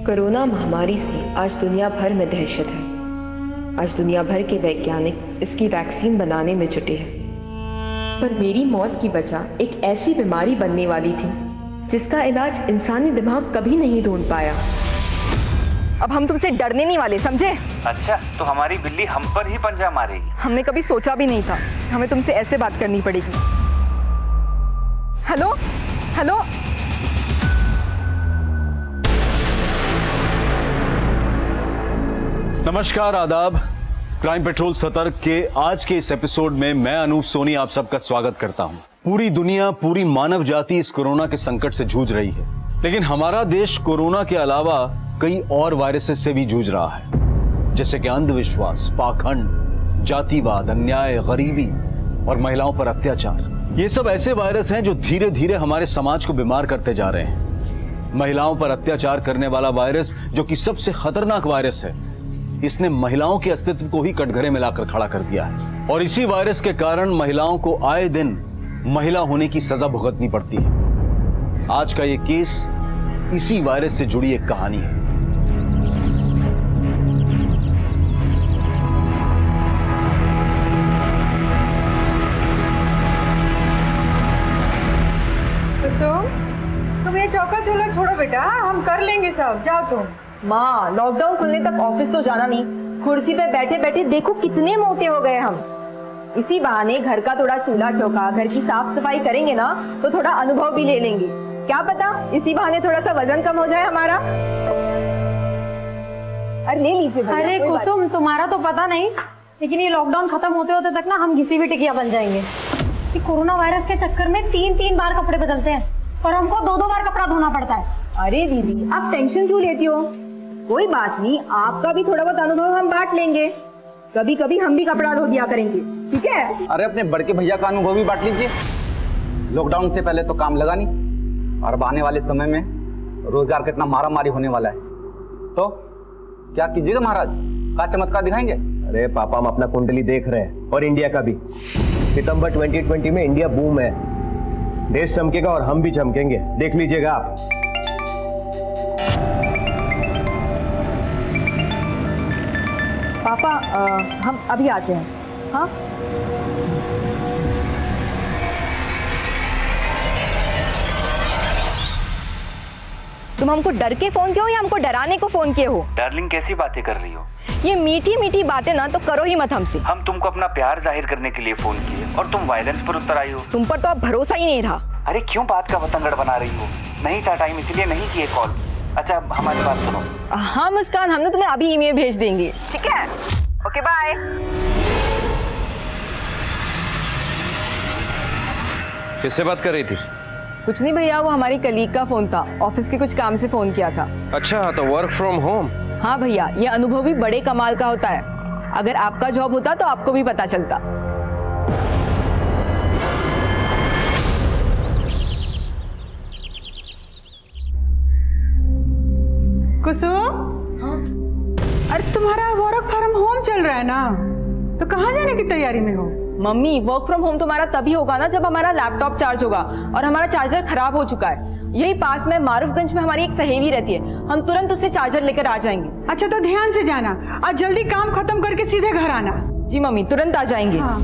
Corona महामारी से आज दुनिया भर में दहशत है। आज दुनिया भर के वैज्ञानिक इसकी वैक्सीन बनाने में जुटे हैं। पर मेरी मौत की वजह एक ऐसी बीमारी बनने वाली थी जिसका इलाज इंसानी दिमाग कभी नहीं ढूंढ पाया। अब हम तुमसे डरने नहीं वाले, समझे? अच्छा, तो हमारी बिल्ली हम पर ही पंजा मारेगी? हमने कभी सोचा भी नहीं था हमें तुमसे ऐसे बात करनी पड़ेगी। हेलो हेलो, नमस्कार, आदाब। क्राइम पेट्रोल सतर्क के आज के इस एपिसोड में मैं अनूप सोनी आप सबका स्वागत करता हूं। पूरी दुनिया, पूरी मानव जाति इस कोरोना के संकट से जूझ रही है, लेकिन हमारा देश कोरोना के अलावा कई और वायरसेस से भी जूझ रहा है, जैसे कि अंधविश्वास, पाखंड, जातिवाद, अन्याय, गरीबी और महिलाओं पर अत्याचार। ये सब ऐसे वायरस हैं जो धीरे धीरे हमारे समाज को बीमार करते जा रहे हैं। महिलाओं पर अत्याचार करने वाला वायरस, जो कि सबसे खतरनाक वायरस है, इसने महिलाओं के अस्तित्व को ही कटघरे में लाकर खड़ा कर दिया है। और इसी वायरस के कारण महिलाओं को आए दिन महिला होने की सजा भुगतनी पड़ती है। आज का ये केस इसी वायरस से जुड़ी एक कहानी है। तुम ये चौका चूल्हा छोड़ो बेटा, हम कर लेंगे सब। जाओ तुम। माँ, लॉकडाउन खुलने तक ऑफिस तो जाना नहीं। कुर्सी पे बैठे बैठे देखो कितने मोटे हो गए हम। इसी बहाने घर का थोड़ा चूल्हा चौका, घर की साफ सफाई करेंगे ना तो थोड़ा अनुभव भी ले लेंगे। क्या पता इसी बहाने थोड़ा सा वजन कम हो जाए हमारा। अरे ले लीजिए भैया। अरे कुसुम, तुम्हारा तो पता नहीं, लेकिन ये लॉकडाउन खत्म होते होते तक ना हम घिसी हुई टिकिया बन जाएंगे। कि कोरोना वायरस के चक्कर में 3-3 बार कपड़े बदलते हैं और हमको 2-2 बार कपड़ा धोना पड़ता है। अरे दीदी, आप टेंशन क्यों लेती हो? कोई बात नहीं, आपका भी थोड़ा बहुत अनुभव हम बांट लेंगे। कभी कभी हम भी कपड़ा धो दिया करेंगे, ठीक है? अरे अपने बड़के भैया का अनुभव भी बांट लीजिए। लॉकडाउन से पहले तो काम लगा नहीं, और अब आने वाले समय में रोजगार कितना मारा मारी होने वाला है। तो क्या कीजिएगा महाराज, क्या चमत्कार दिखाएंगे? अरे पापा, हम अपना कुंडली देख रहे हैं, और इंडिया का भी। सितंबर 2020 में इंडिया बूम है। देश चमकेगा और हम भी चमकेंगे, देख लीजिएगा आप। पापा, हम अभी आते हैं। हाँ, तुम हमको डर के फोन किए हो या हमको डराने को फोन किए हो? डार्लिंग, कैसी बातें कर रही हो? ये मीठी मीठी बातें ना तो करो ही मत हमसे। हम तुमको अपना प्यार जाहिर करने के लिए फोन किए और तुम वायलेंस पर उतर आई हो। तुम पर तो अब भरोसा ही नहीं रहा। अरे क्यों बात का बतंगड़ बना रही हो? नहीं था टाइम, इसलिए नहीं किए कॉल। अच्छा, हमारी बात सुनो। हाँ मुस्कान, हम ना तुम्हें अभी ईमेल भेज देंगे, ठीक है? Okay, bye. किससे बात कर रही थी? कुछ नहीं भैया, वो हमारी कलीग का फोन था, ऑफिस के कुछ काम से फोन किया था। अच्छा, तो वर्क फ्रॉम होम। हाँ भैया, ये अनुभव भी बड़े कमाल का होता है। अगर आपका जॉब होता तो आपको भी पता चलता। कुसुम, अरे तुम्हारा वर्क फ्रॉम होम चल रहा है ना, तो कहाँ जाने की तैयारी में हो? मम्मी, वर्क फ्रॉम होम तुम्हारा तभी होगा ना जब हमारा लैपटॉप चार्ज होगा, और हमारा चार्जर खराब हो चुका है। यही पास में मारूफगंज में हमारी एक सहेली रहती है, हम तुरंत उससे चार्जर लेकर आ जाएंगे। अच्छा, तो ध्यान से जाना, आज जल्दी काम खत्म करके सीधे घर आना। जी मम्मी, तुरंत आ जाएंगे। हाँ।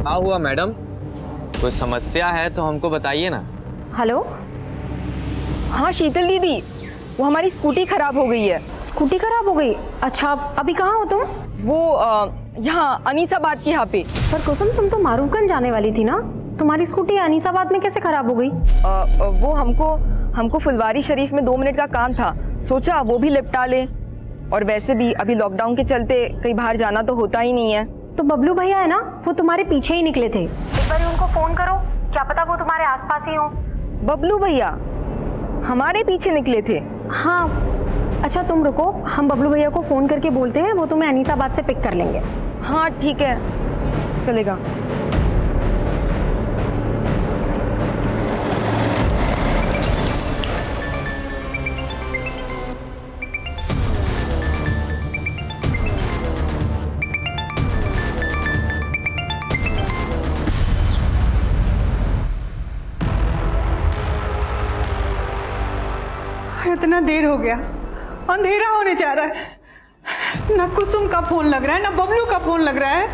क्या हुआ मैडम? कोई समस्या है तो हमको बताइए ना। हेलो। हाँ शीतल दीदी, वो हमारी स्कूटी खराब हो गई है। स्कूटी खराब हो गई? अच्छा, अभी कहाँ हो तुम? वो यहाँ अनीसाबाद के यहाँ पे। पर कुसुम, तुम तो मारूफगंज जाने वाली थी ना, तुम्हारी स्कूटी अनीसाबाद में कैसे खराब हो गई? वो हमको फुलवारी शरीफ में 2 मिनट का काम था, सोचा वो भी निपटा ले। और वैसे भी अभी लॉकडाउन के चलते कहीं बाहर जाना तो होता ही नहीं है। तो बबलू भैया है ना, वो तुम्हारे पीछे ही निकले थे। एक बार उनको फोन करो, क्या पता वो तुम्हारे आसपास ही हो। बबलू भैया हमारे पीछे निकले थे? हाँ, अच्छा तुम रुको, हम बबलू भैया को फोन करके बोलते हैं, वो तुम्हें अनीसाबाद से पिक कर लेंगे। हाँ ठीक है, चलेगा। इतना देर हो गया, अंधेरा होने जा रहा है। ना कुसुम का फोन लग रहा है, ना बबलू का फोन लग रहा है।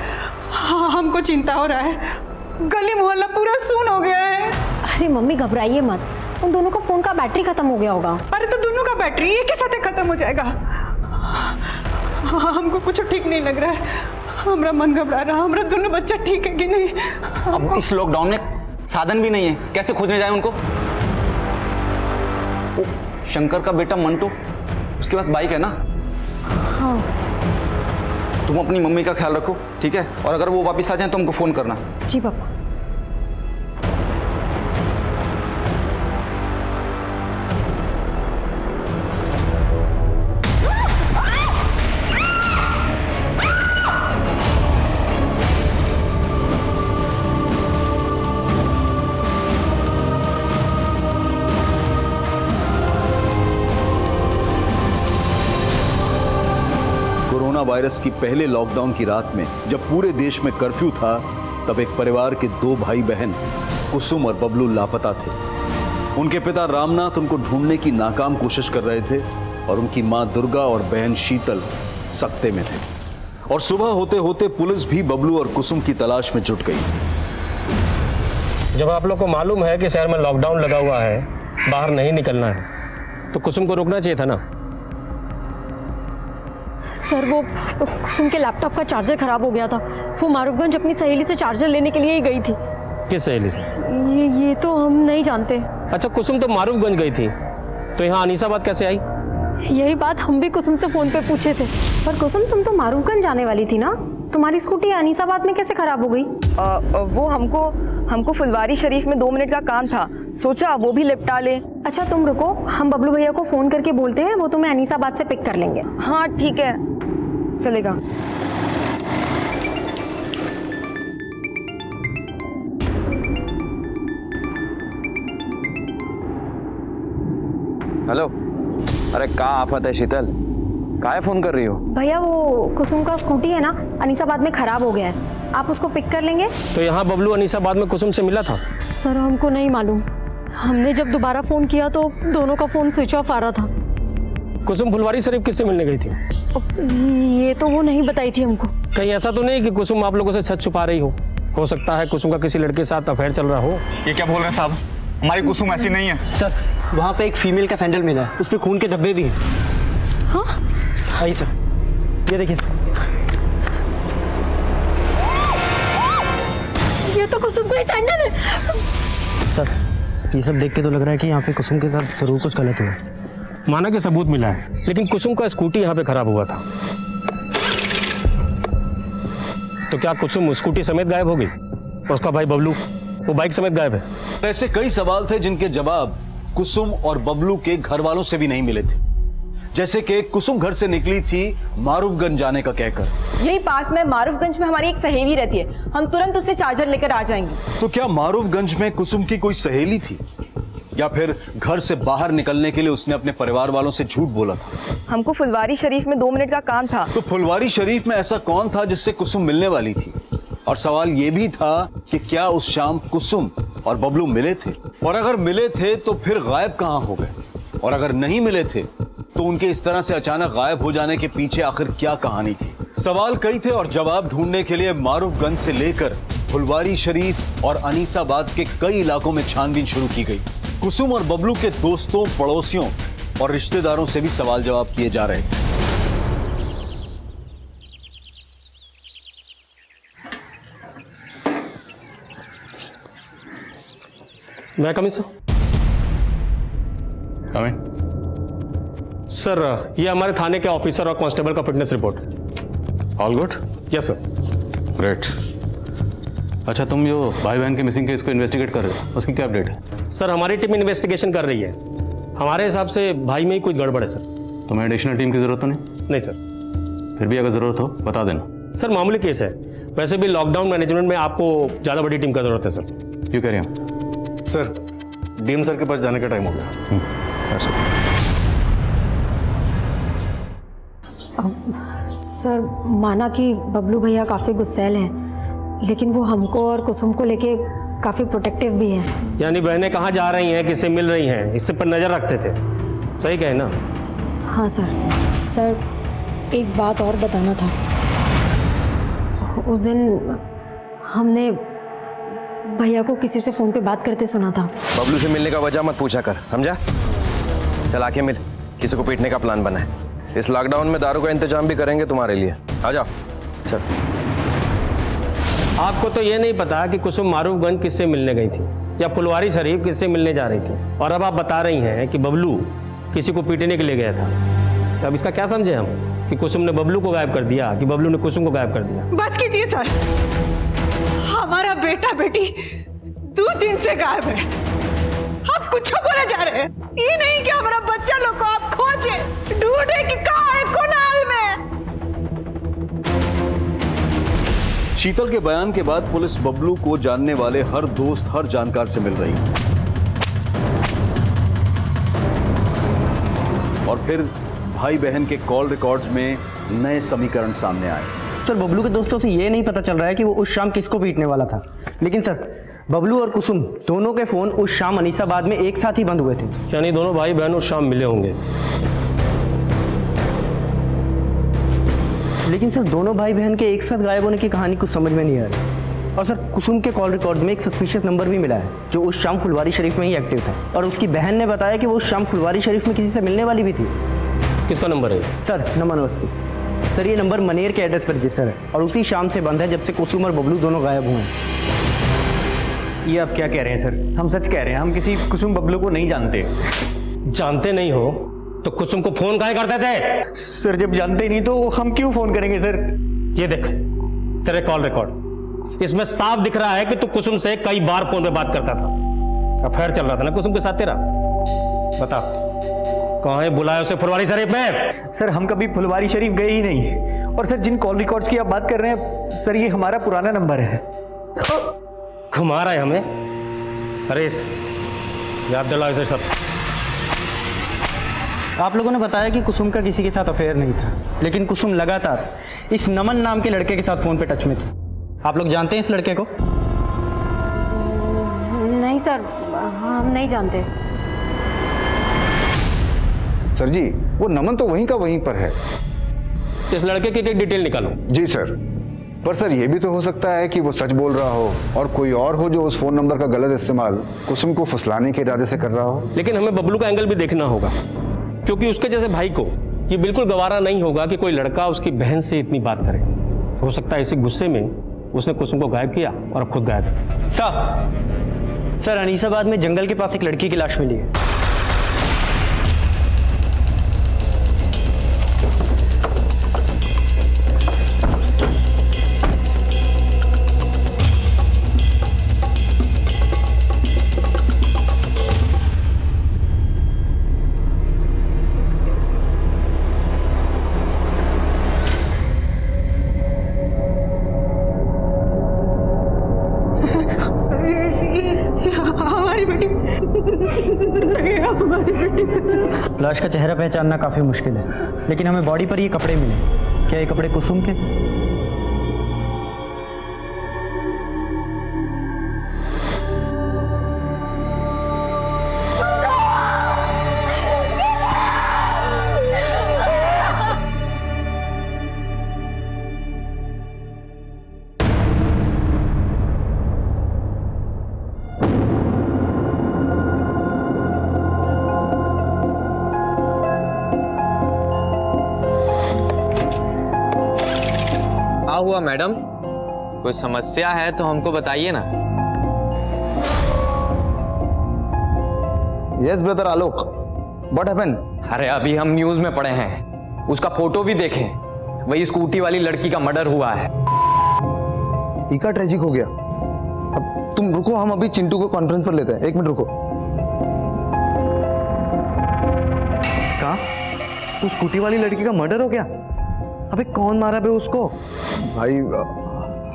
हाँ, हमको चिंता हो रहा है। गली मोहल्ला पूरा सून हो गया है। अरे मम्मी घबराइए मत, उन दोनों का फोन का बैटरी खत्म हो गया होगा। अरे तो दोनों का बैटरी एक के साथ ही खत्म हो जाएगा। हाँ, हमको कुछ ठीक नहीं लग रहा है। हमारा मन घबरा रहा। हमारा दोनों बच्चा ठीक है कि नहीं? अब इस लॉकडाउन में साधन भी नहीं है, कैसे खोजने जाए उनको? ओ, शंकर का बेटा मंटू, उसके पास बाइक है ना? हाँ। तुम अपनी मम्मी का ख्याल रखो, ठीक है? और अगर वो वापस आ जाए तो हमको फोन करना। जी पापा। कोरोना वायरस की पहले लॉकडाउन की रात में जब पूरे देश में कर्फ्यू था, तब एक परिवार के 2 भाई बहन कुसुम और बबलू लापता थे। उनके पिता रामनाथ उनको ढूंढने की नाकाम कोशिश कर रहे थे और उनकी मां दुर्गा और बहन शीतल सकते में थे। और सुबह होते होते पुलिस भी बबलू और कुसुम की तलाश में जुट गई। जब आप लोग को मालूम है कि शहर में लॉकडाउन लगा हुआ है, बाहर नहीं निकलना है, तो कुसुम को रोकना चाहिए था ना। सर वो कुसुम के लैपटॉप का चार्जर खराब हो गया था, वो मारूफगंज अपनी सहेली से चार्जर लेने के लिए ही गई थी। किस सहेली से? ये तो हम नहीं जानते। अच्छा, कुसुम तो मारूफगंज गई थी, तो यहाँ अनीसाबाद कैसे आई? यही बात हम भी कुसुम से फोन पे पूछे थे। पर कुसुम तुम तो मारूफगंज जाने वाली थी ना, तुम्हारी स्कूटी अनीसाबाद में कैसे खराब हो गई? वो हमको फुलवारी शरीफ में 2 मिनट का काम था, सोचा वो भी लिपटा ले। अच्छा तुम रुको, हम बबलू भैया को फोन करके बोलते हैं, वो तुम्हें अनीसाबाद से पिक कर लेंगे। हाँ ठीक है, चलेगा। हेलो, अरे क्या आफत है शीतल, काहे फोन कर रही हो? भैया वो कुसुम का स्कूटी है ना, अनीसाबाद में खराब हो गया है, आप उसको पिक कर लेंगे? तो यहाँ बबलू अनीसाबाद में कुसुम से मिला था? सर हमको नहीं मालूम, हमने जब दोबारा फोन किया तो दोनों का फोन स्विच ऑफ आ रहा था। कुसुम फुलवारी शरीफ किससे मिलने गई थी? ये तो वो नहीं बताई थी हमको। कहीं ऐसा तो नहीं कि कुसुम आप लोगों से सच छुपा रही हो सकता है कुसुम का किसी लड़के के साथ अफेयर चल रहा हो। ये क्या बोल रहे हैं साहब? हमारी कुसुम ऐसी नहीं है। सर वहाँ पे एक फीमेल का सैंडल मिला है, उस पे खून के धब्बे भी हैं। हाँ? आइए सर, ये देखिए। ये तो कुसुम का ही सैंडल है। सर ये सब देख के तो लग रहा है कि यहाँ पे कुसुम के साथ जरूर कुछ गलत हुआ। माना कि सबूत मिला है, लेकिन कुसुम का स्कूटी यहाँ पे खराब हुआ था, तो क्या कुसुम स्कूटी समेत गायब हो गई? और उसका भाई बबलू वो बाइक समेत गायब है। ऐसे कई सवाल थे जिनके जवाब कुसुम और बबलू के घर वालों से भी नहीं मिले थे। जैसे कि कुसुम घर से निकली थी मारूफगंज जाने का कहकर। यही पास में मारूफगंज में हमारी एक सहेली रहती है, हम तुरंत उससे चार्जर लेकर आ जाएंगे। तो क्या मारूफगंज में कुसुम की कोई सहेली थी, या फिर घर से बाहर निकलने के लिए उसने अपने परिवार वालों से झूठ बोला था? हमको फुलवारी शरीफ में 2 मिनट का काम था। तो फुलवारी शरीफ में ऐसा कौन था जिससे कुसुम मिलने वाली थी? और सवाल यह भी था कि क्या उस शाम कुसुम और बबलू मिले थे, और अगर मिले थे तो फिर गायब कहां हो गए, और अगर नहीं मिले थे तो उनके इस तरह से अचानक गायब हो जाने के पीछे आखिर क्या कहानी थी? सवाल कई थे और जवाब ढूंढने के लिए मारूफगंज से लेकर फुलवारी शरीफ और अनीसाबाद के कई इलाकों में छानबीन शुरू की गई। कुसुम और बबलू के दोस्तों, पड़ोसियों और रिश्तेदारों से भी सवाल जवाब किए जा रहे थे। मैं कमिश्नर सर ये हमारे थाने के ऑफिसर और कांस्टेबल का fitness report. All good? Yes sir. Great. अच्छा, तुम जो भाई बहन के मिसिंग केस को इन्वेस्टिगेट कर रहे हो, उसकी क्या अपडेट है? सर हमारी टीम इन्वेस्टिगेशन कर रही है। हमारे हिसाब से भाई में ही कुछ गड़बड़ है सर। तुम्हें एडिशनल टीम की जरूरत तो नहीं? नहीं सर। फिर भी अगर जरूरत हो बता देना। सर मामूली केस है, वैसे भी लॉकडाउन मैनेजमेंट में आपको ज़्यादा बड़ी टीम का जरूरत है सर। क्यों कह रहे हैं? सर डीएम सर के पास जाने का टाइम हो गया। सर माना कि बबलू भैया काफ़ी गुस्सैल हैं, लेकिन वो हमको और कुसुम को लेके काफ़ी प्रोटेक्टिव भी हैं। यानी बहनें कहाँ जा रही हैं, किससे मिल रही हैं, इससे पर नज़र रखते थे। सही कहे ना? हाँ सर। सर एक बात और बताना था। उस दिन हमने भैया को किसी से फ़ोन पे बात करते सुना था। बबलू से मिलने का वजह मत पूछा कर, समझा? चल आके मिल, किसी को पीटने का प्लान बना है। इस लॉकडाउन में दारू का इंतजाम भी करेंगे तुम्हारे लिए। आ जाओ चल। आपको तो ये नहीं पता कि कुसुम मारूफगंज किससे मिलने गई थी या फुलवारी शरीफ किससे मिलने जा रही थी, और अब आप बता रही हैं कि बबलू किसी को पीटने के लिए गया था। तो अब इसका क्या समझे हम कि कुसुम ने बबलू को गायब कर दिया कि बबलू ने कुसुम को गायब कर दिया? बस कीजिए सर, हमारा बेटा बेटी 2 दिन से गायब है। आप कुछ बोले जा रहे हैं। ये नहीं कि हमारा बच्चा लोग को आप खोजे ढूंढे कि कहाँ है, कौन हाल में। शीतल के बयान के बाद पुलिस बबलू को जानने वाले हर दोस्त, हर जानकार से मिल रही है। और फिर भाई बहन के कॉल रिकॉर्ड्स में नए समीकरण सामने आए। सर बबलू के दोस्तों से ये नहीं पता चल रहा है कि वो उस शाम किसको पीटने वाला था, लेकिन सर बबलू और कुसुम दोनों के फोन उस शाम अनीसाबाद में एक साथ ही बंद हुए थे। यानी दोनों भाई बहन उस शाम मिले होंगे। लेकिन सर दोनों भाई बहन के एक साथ गायब होने की कहानी कुछ समझ में नहीं आ रही। और सर कुसुम के कॉल रिकॉर्ड में एक सस्पिशियस नंबर भी मिला है जो उस शाम फुलवारी शरीफ में ही एक्टिव था, और उसकी बहन ने बताया कि वो उस शाम फुलवारी शरीफ में किसी से मिलने वाली भी थी। किसका नंबर है? Sir number 80। सर ये नंबर मनेर के एड्रेस पर रजिस्टर है और उसी शाम से बंद है जब से कुसुम और बबलू दोनों गायब हुए हैं। ये आप क्या कह रहे हैं सर? हम सच कह रहे हैं, हम किसी कुसुम बबलू को नहीं जानते। जानते नहीं हो तो कुसुम को फोन काहे करते थे? सर जब जानते ही नहीं तो हम क्यों फोन करेंगे सर? ये देख तेरे कॉल रिकॉर्ड, इसमें साफ दिख रहा है कि तू कुसुम से कई बार फोन पे बात करता था। अफेयर चल रहा था ना कुसुम के साथ तेरा? बता कहाँ है, बुलाया उसे फुलवारी शरीफ में? सर हम कभी फुलवारी शरीफ गए ही नहीं। और सर जिन कॉल रिकॉर्ड्स की आप बात कर रहे हैं सर, ये हमारा पुराना नंबर है। घुमा रहा है हमें। अरे याद दिलाओ इसे सब। आप लोगों ने बताया कि कुसुम का किसी के साथ अफेयर नहीं था, लेकिन कुसुम लगातार इस नमन नाम के लड़के के साथ फोन पे टच में थी। आप लोग जानते हैं इस लड़के को? नहीं सर, हम नहीं जानते। सर जी वो नमन तो वहीं का वहीं पर है। इस लड़के की डिटेल निकालो। जी सर, पर सर ये भी तो हो सकता है कि वो सच बोल रहा हो और कोई और हो जो उस फोन नंबर का गलत इस्तेमाल कुसुम को फुसलाने के इरादे से कर रहा हो। लेकिन हमें बबलू का एंगल भी देखना होगा, क्योंकि उसके जैसे भाई को ये बिल्कुल गवारा नहीं होगा कि कोई लड़का उसकी बहन से इतनी बात करे। हो सकता है इसी गुस्से में उसने कुसुम को गायब किया और अब खुद गायब है। सर अनीसाबाद में जंगल के पास एक लड़की की लाश मिली है। हमारी बेटी नहीं, हमारी बेटी। लाश का चेहरा पहचानना काफी मुश्किल है, लेकिन हमें बॉडी पर ये कपड़े मिले। क्या ये कपड़े कुसुम के? हुआ मैडम, कोई समस्या है तो हमको बताइए ना। Yes brother Alok, what happened? अरे अभी हम न्यूज में पढ़े हैं, उसका फोटो भी देखें, वही स्कूटी वाली लड़की का मर्डर हुआ है। इका ट्रेजिक हो गया। अब तुम रुको, हम अभी चिंटू को कॉन्फ्रेंस पर लेते हैं। 1 मिनट रुको। कहा उस स्कूटी वाली लड़की का मर्डर हो गया? अबे कौन मारा बे उसको? भाई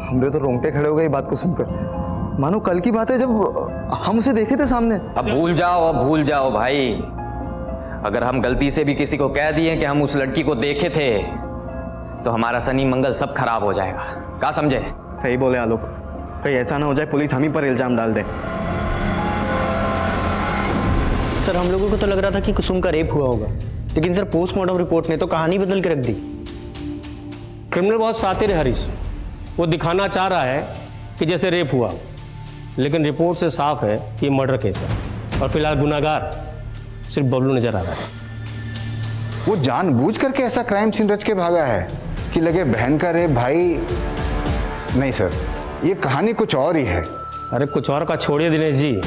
हमरे तो रोंगटे खड़े हो गए बात को सुनकर। मानो कल की बात है जब हम उसे देखे थे सामने। अब भूल जाओ भाई। अगर हम गलती से भी किसी को कह दिए कि हम उस लड़की को देखे थे तो हमारा शनि मंगल सब खराब हो जाएगा। क्या समझे? सही बोले आलोक, कहीं ऐसा ना हो जाए पुलिस हम ही पर इल्जाम डाल दे। सर हम लोगों को तो लग रहा था कि कुसुम का रेप हुआ होगा, लेकिन सर पोस्टमार्टम रिपोर्ट ने तो कहानी बदल के रख दी। क्रिमिनल बहुत शातिर है हरीश, वो दिखाना चाह रहा है कि जैसे रेप हुआ, लेकिन रिपोर्ट से साफ है कि मर्डर केस है और फिलहाल गुनाहगार सिर्फ बबलू नजर आ रहा है। वो जानबूझ करके ऐसा क्राइम सीन रच के भागा है कि लगे बहन का रेप। भाई नहीं सर, ये कहानी कुछ और ही है। अरे कुछ और का छोड़िए दिनेश जी,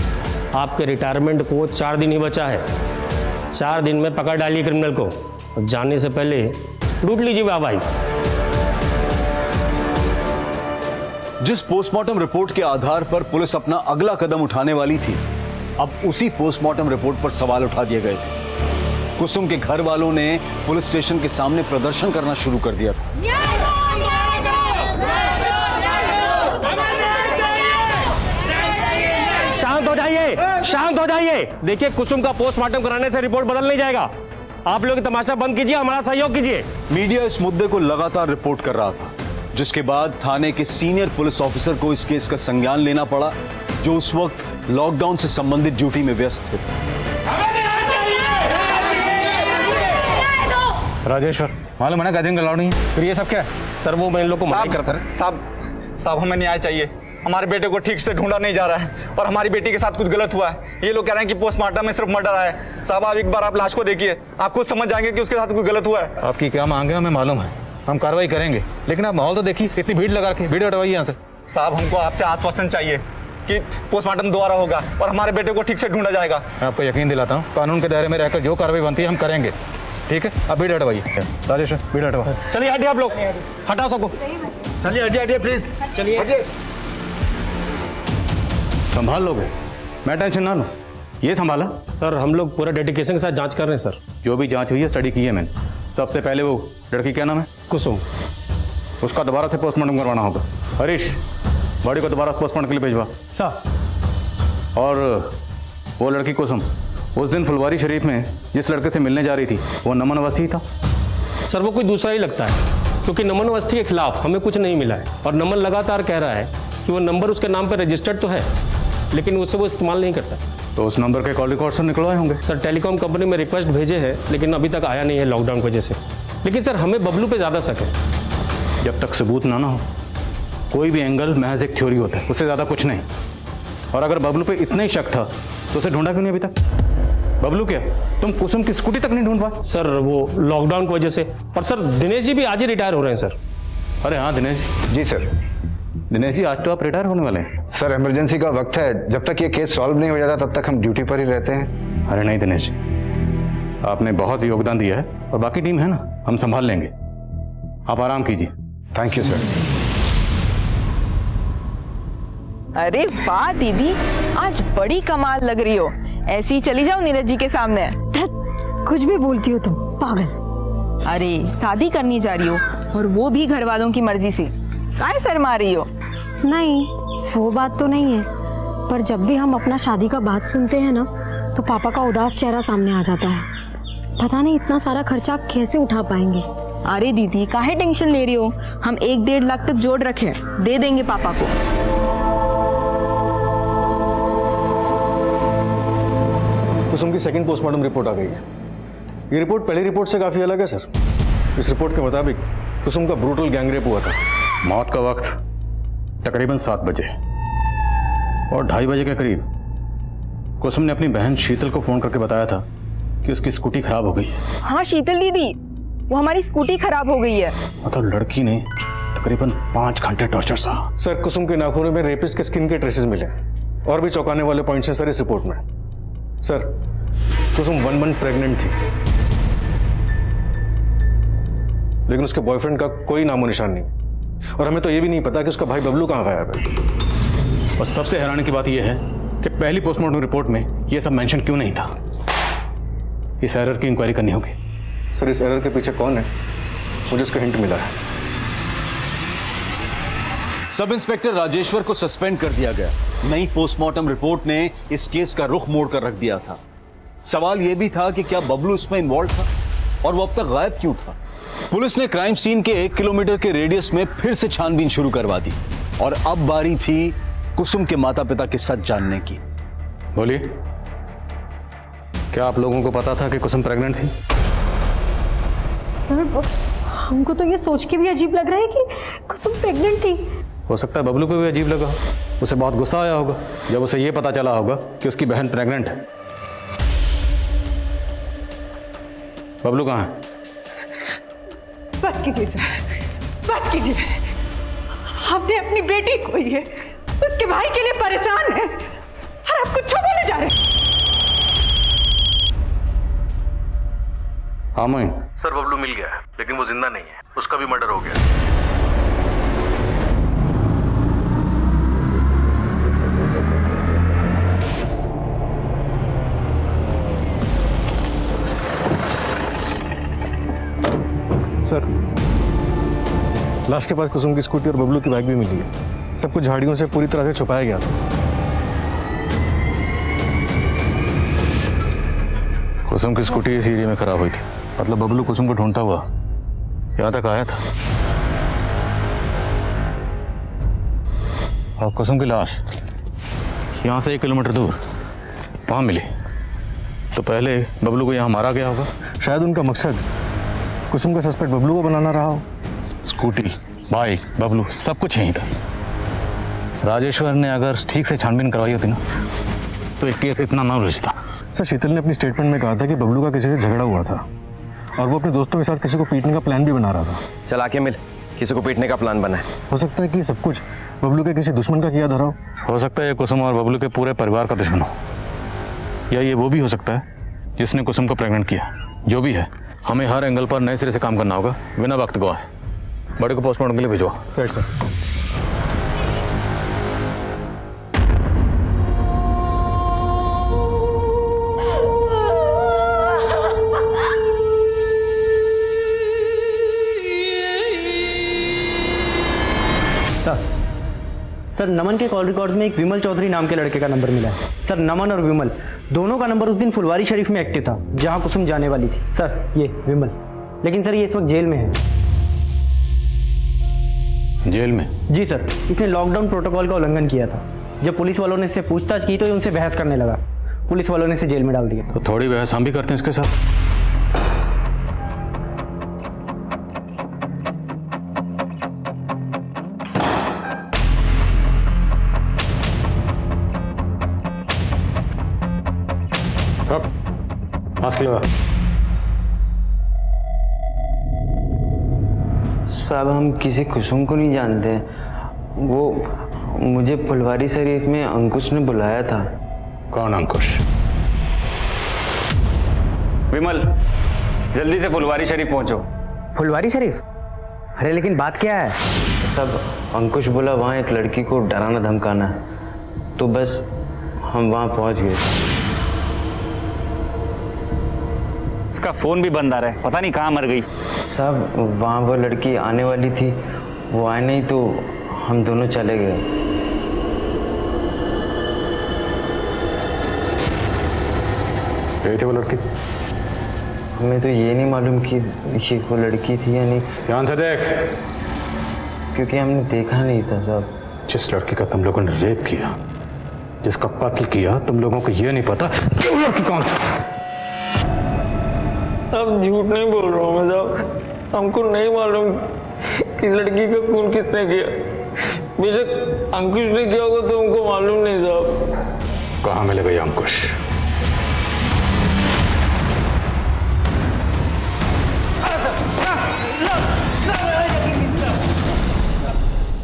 आपके रिटायरमेंट को 4 दिन ही बचा है। 4 दिन में पकड़ डालिए क्रिमिनल को और जाने से पहले लूट लीजिए वाहवाही। जिस पोस्टमार्टम रिपोर्ट के आधार पर पुलिस अपना अगला कदम उठाने वाली थी, अब उसी पोस्टमार्टम रिपोर्ट पर सवाल उठा दिए गए थे। कुसुम के घर वालों ने पुलिस स्टेशन के सामने प्रदर्शन करना शुरू कर दिया था। शांत हो जाइए। देखिए, कुसुम का पोस्टमार्टम कराने से रिपोर्ट बदल नहीं जाएगा। आप लोग तमाशा बंद कीजिए, हमारा सहयोग कीजिए। मीडिया इस मुद्दे को लगातार रिपोर्ट कर रहा था, जिसके बाद थाने के सीनियर पुलिस ऑफिसर को इस केस का संज्ञान लेना पड़ा, जो उस वक्त लॉकडाउन से संबंधित ड्यूटी में व्यस्त थे। राजेश्वर, मालूम है ना गैदरिंग अलाउड नहीं है, फिर ये सब क्या है? सर वो मैं इन लोग को मना करता है। साहब हमें न्याय चाहिए। हमारे बेटे को ठीक से ढूंढा नहीं जा रहा है और हमारी बेटी के साथ कुछ गलत हुआ है। ये लोग कह रहे हैं कि पोस्टमार्टम में सिर्फ मर्डर आया है। साहब आप एक बार आप लाश को देखिए, आप खुद समझ जाएंगे कि उसके साथ कुछ गलत हुआ है। आपकी क्या मांग है हमें मालूम है, हम कार्रवाई करेंगे, लेकिन आप माहौल तो देखिए, कितनी भीड़ लगा रखी है। भीड़ हटवाइए यहाँ से। साहब हमको आपसे आश्वासन चाहिए कि पोस्टमार्टम दोबारा होगा और हमारे बेटे को ठीक से ढूंढा जाएगा। मैं आपको यकीन दिलाता हूँ, कानून के दायरे में रहकर जो कार्रवाई बनती है हम करेंगे। ठीक है, अब भीड़ हटवाइए। राजेश्वर भीड़ हटवा। चलिए हटिए, आप लोग हटाओ सबको। चलिए हटिए प्लीज, चलिए। संभाल लोगे, मैं टेंशन ना लूँ। ये संभाला? सर हम लोग पूरा डेडिकेशन के साथ जांच कर रहे हैं सर। जो भी जांच हुई है स्टडी की है मैंने। सबसे पहले वो लड़की क्या नाम है? कुसुम। उसका दोबारा से पोस्टमार्टम करवाना होगा। हरीश, बॉडी को दोबारा पोस्टमार्टम के लिए भिजवा। सर और वो लड़की कुसुम उस दिन फुलवारी शरीफ में जिस लड़के से मिलने जा रही थी, वो नमन अवस्थी था? सर वो कोई दूसरा ही लगता है, क्योंकि नमन अवस्थी के खिलाफ हमें कुछ नहीं मिला है और नमन लगातार कह रहा है कि वो नंबर उसके नाम पर रजिस्टर्ड तो है, लेकिन उससे वो इस्तेमाल नहीं करता। तो उस नंबर के कॉल रिकॉर्ड से निकलवाए होंगे। सर टेलीकॉम कंपनी में रिक्वेस्ट भेजे हैं, लेकिन अभी तक आया नहीं है लॉकडाउन की वजह से। लेकिन सर हमें बबलू पे ज़्यादा शक है। जब तक सबूत ना हो, कोई भी एंगल महज एक थ्योरी होता है, उससे ज़्यादा कुछ नहीं। और अगर बबलू पे इतना ही शक था तो उसे ढूंढा क्यों नहीं अभी तक? बबलू क्या, तुम कुसुम की स्कूटी तक नहीं ढूंढ पाए? सर वो लॉकडाउन की वजह से। और सर दिनेश जी भी आज ही रिटायर हो रहे हैं सर। अरे हाँ दिनेश जी सर। दिनेश जी, आज तो आप रिटायर होने वाले हैं। सर इमरजेंसी का वक्त है, जब तक ये केस सॉल्व नहीं हो जाता तब तक हम ड्यूटी पर ही रहते हैं। अरे नहीं दिनेश जी, आपने बहुत योगदान दिया है और बाकी टीम है ना, हम संभाल लेंगे। आप आराम कीजिए। Thank you sir. अरे वाह दीदी, आज बड़ी कमाल लग रही हो। ऐसी ही चली जाओ नीरज जी के सामने। कुछ भी बोलती हो तुम, पागल। अरे शादी करनी जा रही हो और वो भी घर वालों की मर्जी से, काहे शर्मा रही हो? नहीं, वो बात तो नहीं है, पर जब भी हम अपना शादी का बात सुनते हैं ना, तो पापा का उदास चेहरा सामने आ जाता है। पता नहीं इतना सारा खर्चा कैसे उठा पाएंगे। अरे दीदी काहे टेंशन ले रही हो, हम 1-1.5 लाख तक जोड़ रखे, दे देंगे पापा को। कुसुम की सेकंड पोस्टमार्टम रिपोर्ट आ गई है। ये रिपोर्ट पहली रिपोर्ट से काफ़ी अलग है सर। इस रिपोर्ट के मुताबिक कुसुम का ब्रूटल गैंगरेप हुआ था। मौत का वक्त तकरीबन 7 बजे और 2:30 बजे के करीब कुसुम ने अपनी बहन शीतल को फ़ोन करके बताया था कि उसकी स्कूटी खराब हो गई है। हाँ शीतल दीदी, वो हमारी स्कूटी खराब हो गई है। मतलब लड़की ने तकरीबन 5 घंटे टॉर्चर सहा। सर कुसुम के नाखूनों में रेपिस्ट के स्किन के ट्रेसेस मिले और भी चौंकाने वाले पॉइंट्स हैं सर इस रिपोर्ट में। सर कुसुम 1 मंथ प्रेग्नेंट थी, लेकिन उसके बॉयफ्रेंड का कोई नामो निशान नहीं। और हमें तो ये भी नहीं पता कि उसका भाई बबलू कहाँ गायब है। और सबसे हैरानी की बात यह है कि पहली पोस्टमार्टम रिपोर्ट में यह सब मेंशन क्यों नहीं था। इस एरर की इंक्वायरी करनी होगी। सर, इस एरर के पीछे कौन है, मुझे इसका हिंट मिला है। सब इंस्पेक्टर राजेश्वर को सस्पेंड कर दिया गया। नई पोस्टमार्टम रिपोर्ट ने इस केस का रुख मोड़ कर रख दिया था। सवाल यह भी था कि क्या बबलू इसमें इन्वॉल्व था और वो अब तक गायब क्यों था। पुलिस ने क्राइम सीन के 1 किलोमीटर के रेडियस में फिर से छानबीन शुरू करवा दी और अब बारी थी कुसुम के माता पिता के सच जानने की। बोलिए, क्या आप लोगों को पता था कि कुसुम प्रेग्नेंट थी? सर, हमको तो ये सोच के भी अजीब लग रहा है कि कुसुम प्रेग्नेंट थी। हो सकता है बबलू को भी अजीब लगा, उसे बहुत गुस्सा आया होगा जब उसे यह पता चला होगा कि उसकी बहन प्रेग्नेंट है। बबलू कहाँ है? बस कीजिए सर, बस कीजिए। हमने अपनी बेटी खोई है, उसके भाई के लिए परेशान है और आप कुछ बोले जा रहे हैं। हाँ मोइन। सर, बबलू मिल गया है, लेकिन वो जिंदा नहीं है, उसका भी मर्डर हो गया। सर, लाश के पास कुसुम की स्कूटी और बबलू की बाइक भी मिली है। सब कुछ झाड़ियों से पूरी तरह से छुपाया गया था। कुसुम की स्कूटी इस एरिया में खराब हुई थी, मतलब बबलू कुसुम को ढूंढता हुआ यहाँ तक आया था और कुसुम की लाश यहाँ से 1 किलोमीटर दूर वहाँ मिली। तो पहले बबलू को यहाँ मारा गया होगा। शायद उनका मकसद कुसुम का सस्पेक्ट बबलू को बनाना रहा हो। स्कूटी, बाइक, बबलू सब कुछ यहीं था। राजेश्वर ने अगर ठीक से छानबीन करवाई होती ना तो एक केस इतना ना उलझता। सर, शीतल ने अपनी स्टेटमेंट में कहा था कि बबलू का किसी से झगड़ा हुआ था और वो अपने दोस्तों के साथ किसी को पीटने का प्लान भी बना रहा था। चल आके मिल, किसी को पीटने का प्लान बना है। हो सकता है कि सब कुछ बबलू के किसी दुश्मन का किया धरा हो सकता है ये कुसुम और बबलू के पूरे परिवार का दुश्मन हो, या ये वो भी हो सकता है जिसने कुसुम को प्रेग्नेंट किया। जो भी है, हमें हर एंगल पर नए सिरे से काम करना होगा बिना वक्त गवाए। बड़े को पोस्टमार्टम के लिए भिजवा। Right sir. सर, नमन के कॉल रिकॉर्ड्स में एक विमल चौधरी नाम के लड़के का नंबर मिला है। सर, नमन और विमल दोनों का नंबर उस दिन फुलवारी शरीफ में एक्टिव था जहां कुसुम जाने वाली थी। सर, ये विमल, लेकिन सर ये इस वक्त जेल में है। जेल में? जी सर, इसने लॉकडाउन प्रोटोकॉल का उल्लंघन किया था। जब पुलिस वालों ने इससे पूछताछ की तो ये उनसे बहस करने लगा। पुलिस वालों ने इसे जेल में डाल दिया। तो थोड़ी बहस हम भी करते हैं इसके साथ। मास्क लगा। साहब, हम किसी कुसुम को नहीं जानते। वो मुझे फुलवारी शरीफ में अंकुश ने बुलाया था। कौन अंकुश? विमल, जल्दी से फुलवारी शरीफ पहुंचो। फुलवारी शरीफ? अरे लेकिन बात क्या है? साहब, अंकुश बोला वहाँ एक लड़की को डराना धमकाना, तो बस हम वहाँ पहुँच गए। उसका फोन भी बंद आ रहा है, पता नहीं कहाँ मर गई। साहब, वहाँ वो लड़की आने वाली थी, वो आए नहीं तो हम दोनों चले गए। गई थी वो लड़की? हमें तो ये नहीं मालूम कि वो लड़की थी या नहीं। ध्यान से देख। क्योंकि हमने देखा नहीं था साहब। जिस लड़की का तुम लोगों ने रेप किया, जिसका कत्ल किया, तुम लोगों को ये नहीं पता कि वो लड़की कौन थी। अब झूठ नहीं बोल रहा हूँ मैं साहब, हमको नहीं मालूम कि लड़की का खून किसने किया। बेशक अंकुश ने किया होगा तो हमको मालूम नहीं साहब। कहाँ मिलेगा ये अंकुश?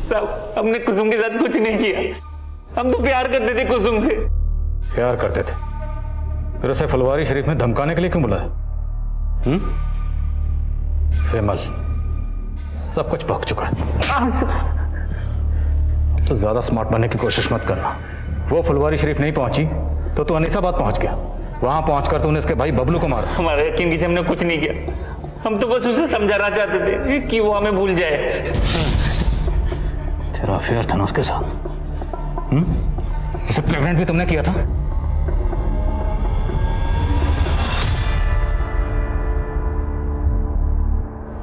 साहब, हमने कुसुम के साथ कुछ नहीं किया। हम तो प्यार करते थे कुसुम से। प्यार करते थे? फिर उसे फुलवारी शरीफ में धमकाने के लिए क्यों बुलाया? विमल, सब कुछ भग चुका है। तो ज्यादा स्मार्ट बनने की कोशिश मत करना। वो फुलवारी शरीफ नहीं पहुंची तो तू अनीसाबाद पहुंच गया। वहां पहुंचकर तूने इसके भाई बबलू को मारा। हमारे यकीन कीजिए, हमने कुछ नहीं किया। हम तो बस उसे समझाना चाहते थे कि वो हमें भूल जाए। तेरा अफेयर था ना उसके साथ? उसे प्रेग्नेंट भी तुमने किया था?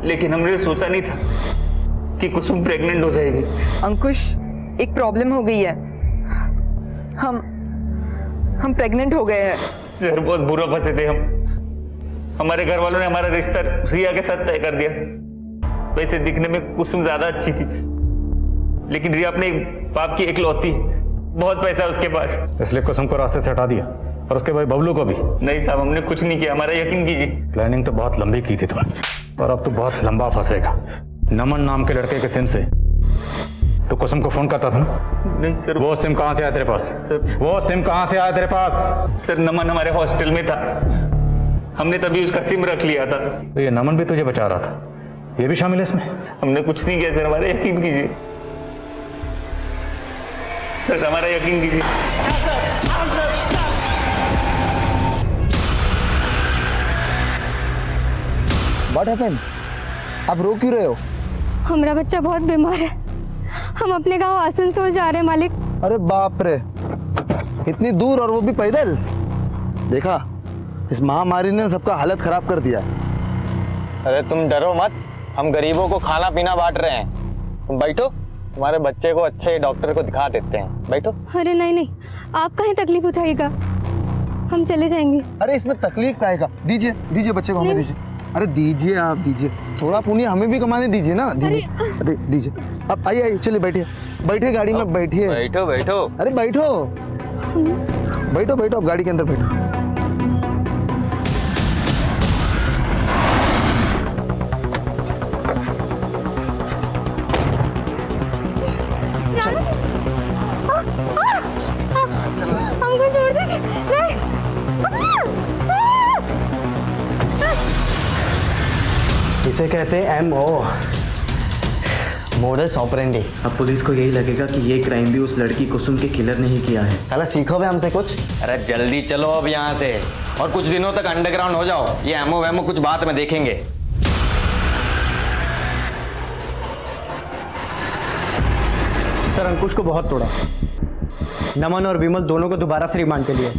लेकिन हमने सोचा नहीं था कि कुसुम प्रेग्नेंट हो जाएगी। अंकुश, एक प्रॉब्लम हो गई है। हम प्रेग्नेंट हो गए हैं। सर, बहुत बुरा फंसे थे हम। हमारे घर वालों ने हमारा रिश्ता रिया के साथ तय कर दिया। वैसे दिखने में कुसुम ज्यादा अच्छी थी, लेकिन रिया अपने बाप की इकलौती, बहुत पैसा है उसके पास, इसलिए कुसुम को रास्ते से हटा दिया और उसके भाई बबलू को भी। नहीं साहब, हमने कुछ नहीं किया, हमारा यकीन कीजिए। प्लानिंग तो बहुत लंबी की थी तुमने, और अब तो बहुत लंबा फंसेगा। नमन नाम के लड़के के सिम से तो कुसुम को फोन करता था ना? नहीं सर। वो सिम कहां से आया तेरे पास? सर, वो सिम कहां से आया तेरे पास? सर, नमन हमारे हॉस्टल में था, हमने तभी उसका सिम रख लिया था। तो ये नमन भी तुझे बचा रहा था, ये भी शामिल है इसमें? हमने कुछ नहीं किया सर, हमारा यकीन कीजिए सर, हमारा यकीन कीजिए। What happened? आप रो क्यों रहे हो? हमारा बच्चा बहुत बीमार है, हम अपने गांव आसनसोल जा रहे हैं मालिक। अरे बाप रे, इतनी दूर और वो भी पैदल? देखा, इस महामारी ने सबका हालत खराब कर दिया। अरे तुम डरो मत, हम गरीबों को खाना पीना बांट रहे हैं। तुम बैठो, तुम्हारे बच्चे को अच्छे डॉक्टर को दिखा देते हैं। बैठो। अरे नहीं, आप काहे तकलीफ उठाएगा, हम चले जाएंगे। अरे इसमें तकलीफ काहे का? दीजिए बच्चे को हमें दीजिए। अरे दीजिए, आप दीजिए, थोड़ा पुण्य हमें भी कमाने दीजिए ना। अरे दीजिए, अब आइए चलिए, बैठिए गाड़ी में, बैठिए। बैठो। अरे बैठो, अब गाड़ी के अंदर बैठो। हमको छोड़ दीजिए। इसे कहते हैं MO, मोडस ऑपरेंडी। अब पुलिस को यही लगेगा कि ये क्राइम भी उस लड़की कुसुम के किलर ने ही किया है। साला सीखो बे हमसे कुछ। अरे जल्दी चलो अब यहाँ से, और कुछ दिनों तक अंडरग्राउंड हो जाओ। ये एमओ वेमो कुछ बाद में देखेंगे। सर, अंकुश को बहुत तोड़ा, नमन और विमल दोनों को दोबारा से रिमांड के लिए,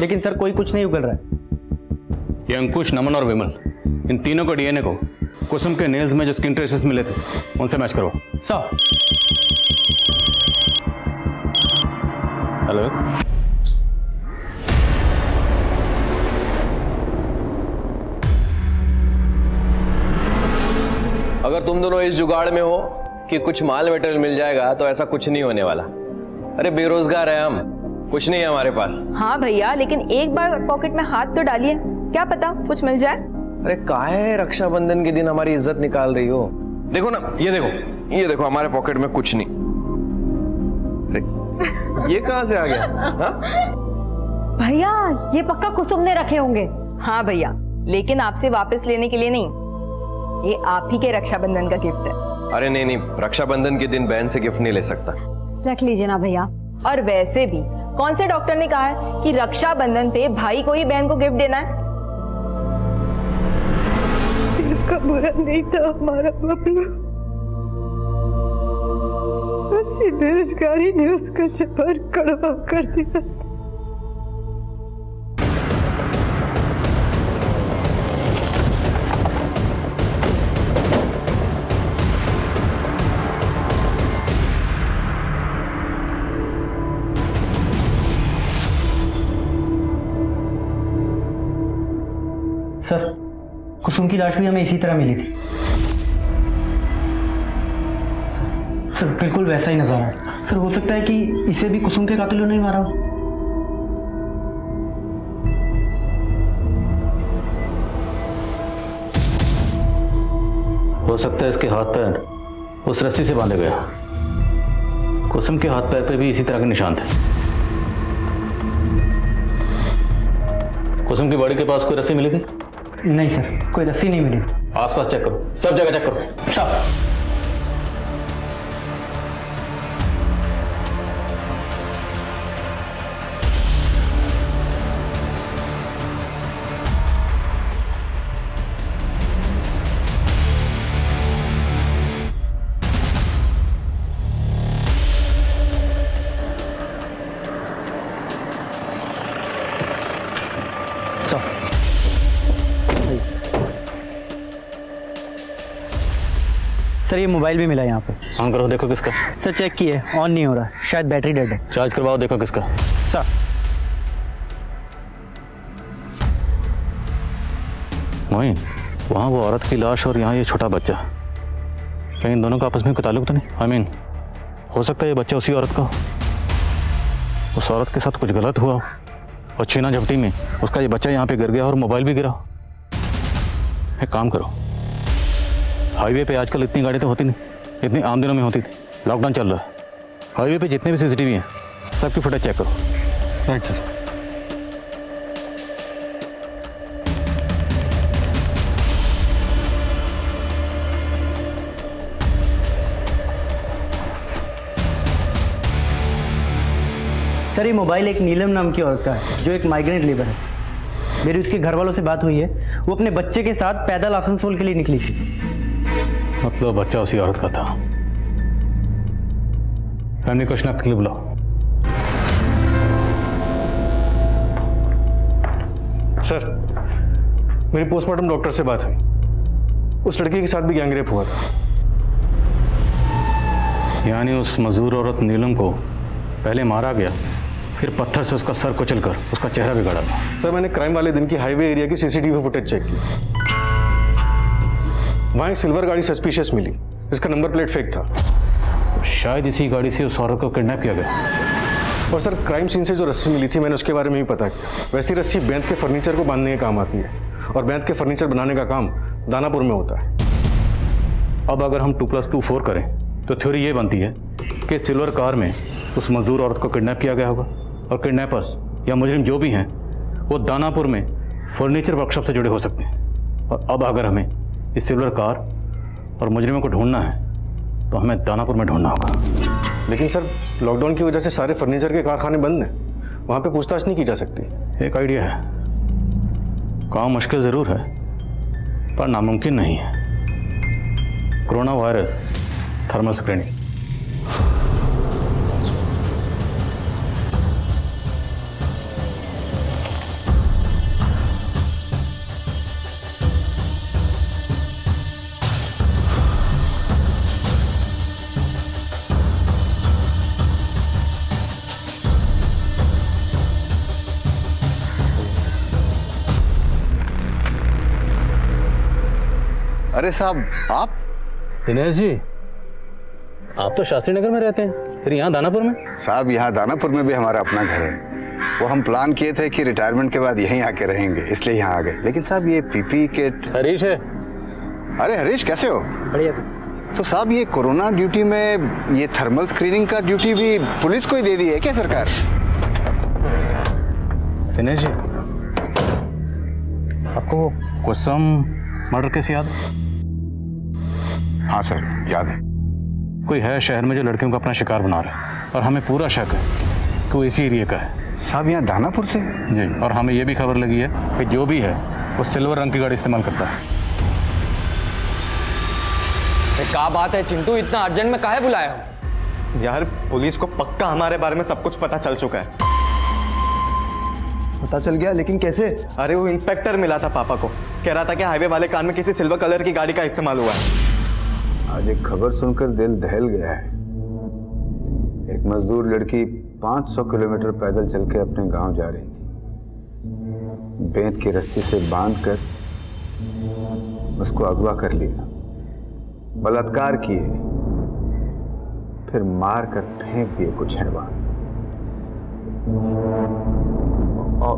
लेकिन सर कोई कुछ नहीं उगल रहा है। ये अंकुश, नमन और विमल, इन तीनों को डीएनए को कुसुम के नेल्स में जो स्किन ट्रेसेस मिले थे उनसे मैच करो। सर। हेलो, अगर तुम दोनों इस जुगाड़ में हो कि कुछ माल मटेरियल मिल जाएगा तो ऐसा कुछ नहीं होने वाला। अरे बेरोजगार है हम, कुछ नहीं है हमारे पास। हाँ भैया, लेकिन एक बार पॉकेट में हाथ तो डालिए, क्या पता कुछ मिल जाए। अरे काहे रक्षाबंधन के दिन हमारी इज्जत निकाल रही हो? देखो ना, ये देखो हमारे पॉकेट में कुछ नहीं। ये कहां से आ गया? भैया, ये पक्का कुसुम ने रखे होंगे। हाँ भैया, लेकिन आपसे वापस लेने के लिए नहीं, ये आप ही के रक्षाबंधन का गिफ्ट है। अरे नहीं, रक्षाबंधन के दिन बहन से गिफ्ट नहीं ले सकता। रख लीजिए ना भैया। और वैसे भी कौन से डॉक्टर ने कहा है कि रक्षाबंधन पे भाई को ही बहन को गिफ्ट देना है? दिल का बुरा नहीं था हमारा बबलू, उसी बेरोजगारी ने उसका जबर कड़वा कर दिया। सर, कुसुम की लाश भी हमें इसी तरह मिली थी। सर बिल्कुल वैसा ही नजारा है। सर हो सकता है कि इसे भी कुसुम के कातिलों ने ही मारा हो। हो सकता है इसके हाथ पैर उस रस्सी से बांधे गया। कुसुम के हाथ पैर पे भी इसी तरह के निशान थे। कुसुम की बॉडी के पास कोई रस्सी मिली थी? नहीं सर, कोई रस्सी नहीं मिली। आसपास चेक करो, सब जगह चेक करो। सब। सर ये मोबाइल भी मिला यहाँ पे। ऑन करो, देखो किसका। सर चेक किए, ऑन नहीं हो रहा, शायद बैटरी डेड है। चार्ज करवाओ, देखो किसका। सर मोइन, वहाँ वो औरत की लाश और यहाँ ये छोटा बच्चा, कहीं इन दोनों का आपस में कोई ताल्लुक तो नहीं? आई मीन, हो सकता है ये बच्चा उसी औरत का हो, उस औरत के साथ कुछ गलत हुआ हो और छीना झपटी में उसका ये बच्चा यहाँ पे गिर गया और मोबाइल भी गिरा। एक काम करो, हाईवे पे आजकल इतनी गाड़ी तो होती नहीं, इतनी आम दिनों में होती थी, लॉकडाउन चल रहा है, हाईवे पे जितने भी सीसीटीवी हैं सबकी फुटेज चेक करो। Right sir. सर ये मोबाइल एक नीलम नाम की औरत का है जो एक माइग्रेंट लेबर है। मेरी उसके घर वालों से बात हुई है, वो अपने बच्चे के साथ पैदल आसनसोल के लिए निकली थी। मतलब बच्चा उसी औरत का था। फैमिली को शनाख्त के लिए बुलाओ। सर मेरी पोस्टमार्टम डॉक्टर से बात हुई, उस लड़की के साथ भी गैंगरेप हुआ था। यानी उस मजदूर औरत नीलम को पहले मारा गया, फिर पत्थर से उसका सर कुचलकर उसका चेहरा बिगाड़ा था। सर मैंने क्राइम वाले दिन की हाईवे एरिया की सीसीटीवी फुटेज चेक की, वहां एक सिल्वर गाड़ी सस्पिशियस मिली जिसका नंबर प्लेट फेक था। शायद इसी गाड़ी से उस औरत को किडनैप किया गया। और सर क्राइम सीन से जो रस्सी मिली थी मैंने उसके बारे में भी पता किया। वैसी रस्सी बैंत के फर्नीचर को बांधने के काम आती है और बैंत के फर्नीचर बनाने का काम दानापुर में होता है। अब अगर हम 2+2 4 करें तो थ्योरी ये बनती है कि सिल्वर कार में उस मजदूर औरत को किडनैप किया गया होगा और किडनैपर्स या मुजरिम जो भी हैं वो दानापुर में फर्नीचर वर्कशॉप से जुड़े हो सकते हैं। और अब अगर हमें इस सिल्वर कार और मुजरिमों को ढूंढना है तो हमें दानापुर में ढूंढना होगा। लेकिन सर लॉकडाउन की वजह से सारे फर्नीचर के कारखाने बंद हैं, वहाँ पे पूछताछ नहीं की जा सकती। एक आइडिया है, काम मुश्किल ज़रूर है पर नामुमकिन नहीं है। Corona virus thermal screening. अरे साहब आप? दिनेश जी, आप तो शास्त्री नगर में रहते हैं, फिर यहाँ दानापुर में? साहब यहाँ दानापुर में भी हमारा अपना घर है। वो हम प्लान किए थे कि रिटायरमेंट के बाद यहीं आके रहेंगे, इसलिए यहाँ आ गए। लेकिन साहब ये पीपी किट। हरीश है। अरे हरीश कैसे हो? बढ़िया। तो साहब ये कोरोना ड्यूटी में ये थर्मल स्क्रीनिंग का ड्यूटी भी पुलिस को ही दे दी है क्या सरकार? दिनेश जी, आपको कुसुम मर्डर केस याद है? हाँ सर याद है। कोई है शहर में जो लड़कियों को अपना शिकार बना रहा है और हमें पूरा शक है कि वो इसी एरिया का है। साहब यहाँ दानापुर से? जी, और हमें ये भी खबर लगी है कि जो भी है वो सिल्वर रंग की गाड़ी इस्तेमाल करता है। क्या बात है चिंटू, इतना अर्जेंट में काहे बुलाया हो? यार पुलिस को पक्का हमारे बारे में सब कुछ पता चल चुका है। पता चल गया? लेकिन कैसे? अरे वो इंस्पेक्टर मिला था पापा को, कह रहा था कि हाईवे वाले कान में किसी सिल्वर कलर की गाड़ी का इस्तेमाल हुआ है। आज एक खबर सुनकर दिल दहल गया है। एक मजदूर लड़की 500 किलोमीटर पैदल चल के अपने गांव जा रही थी। बेंत की रस्सी से बांधकर उसको अगवा कर लिया, बलात्कार किए, फिर मार कर फेंक दिए कुछ हैवान।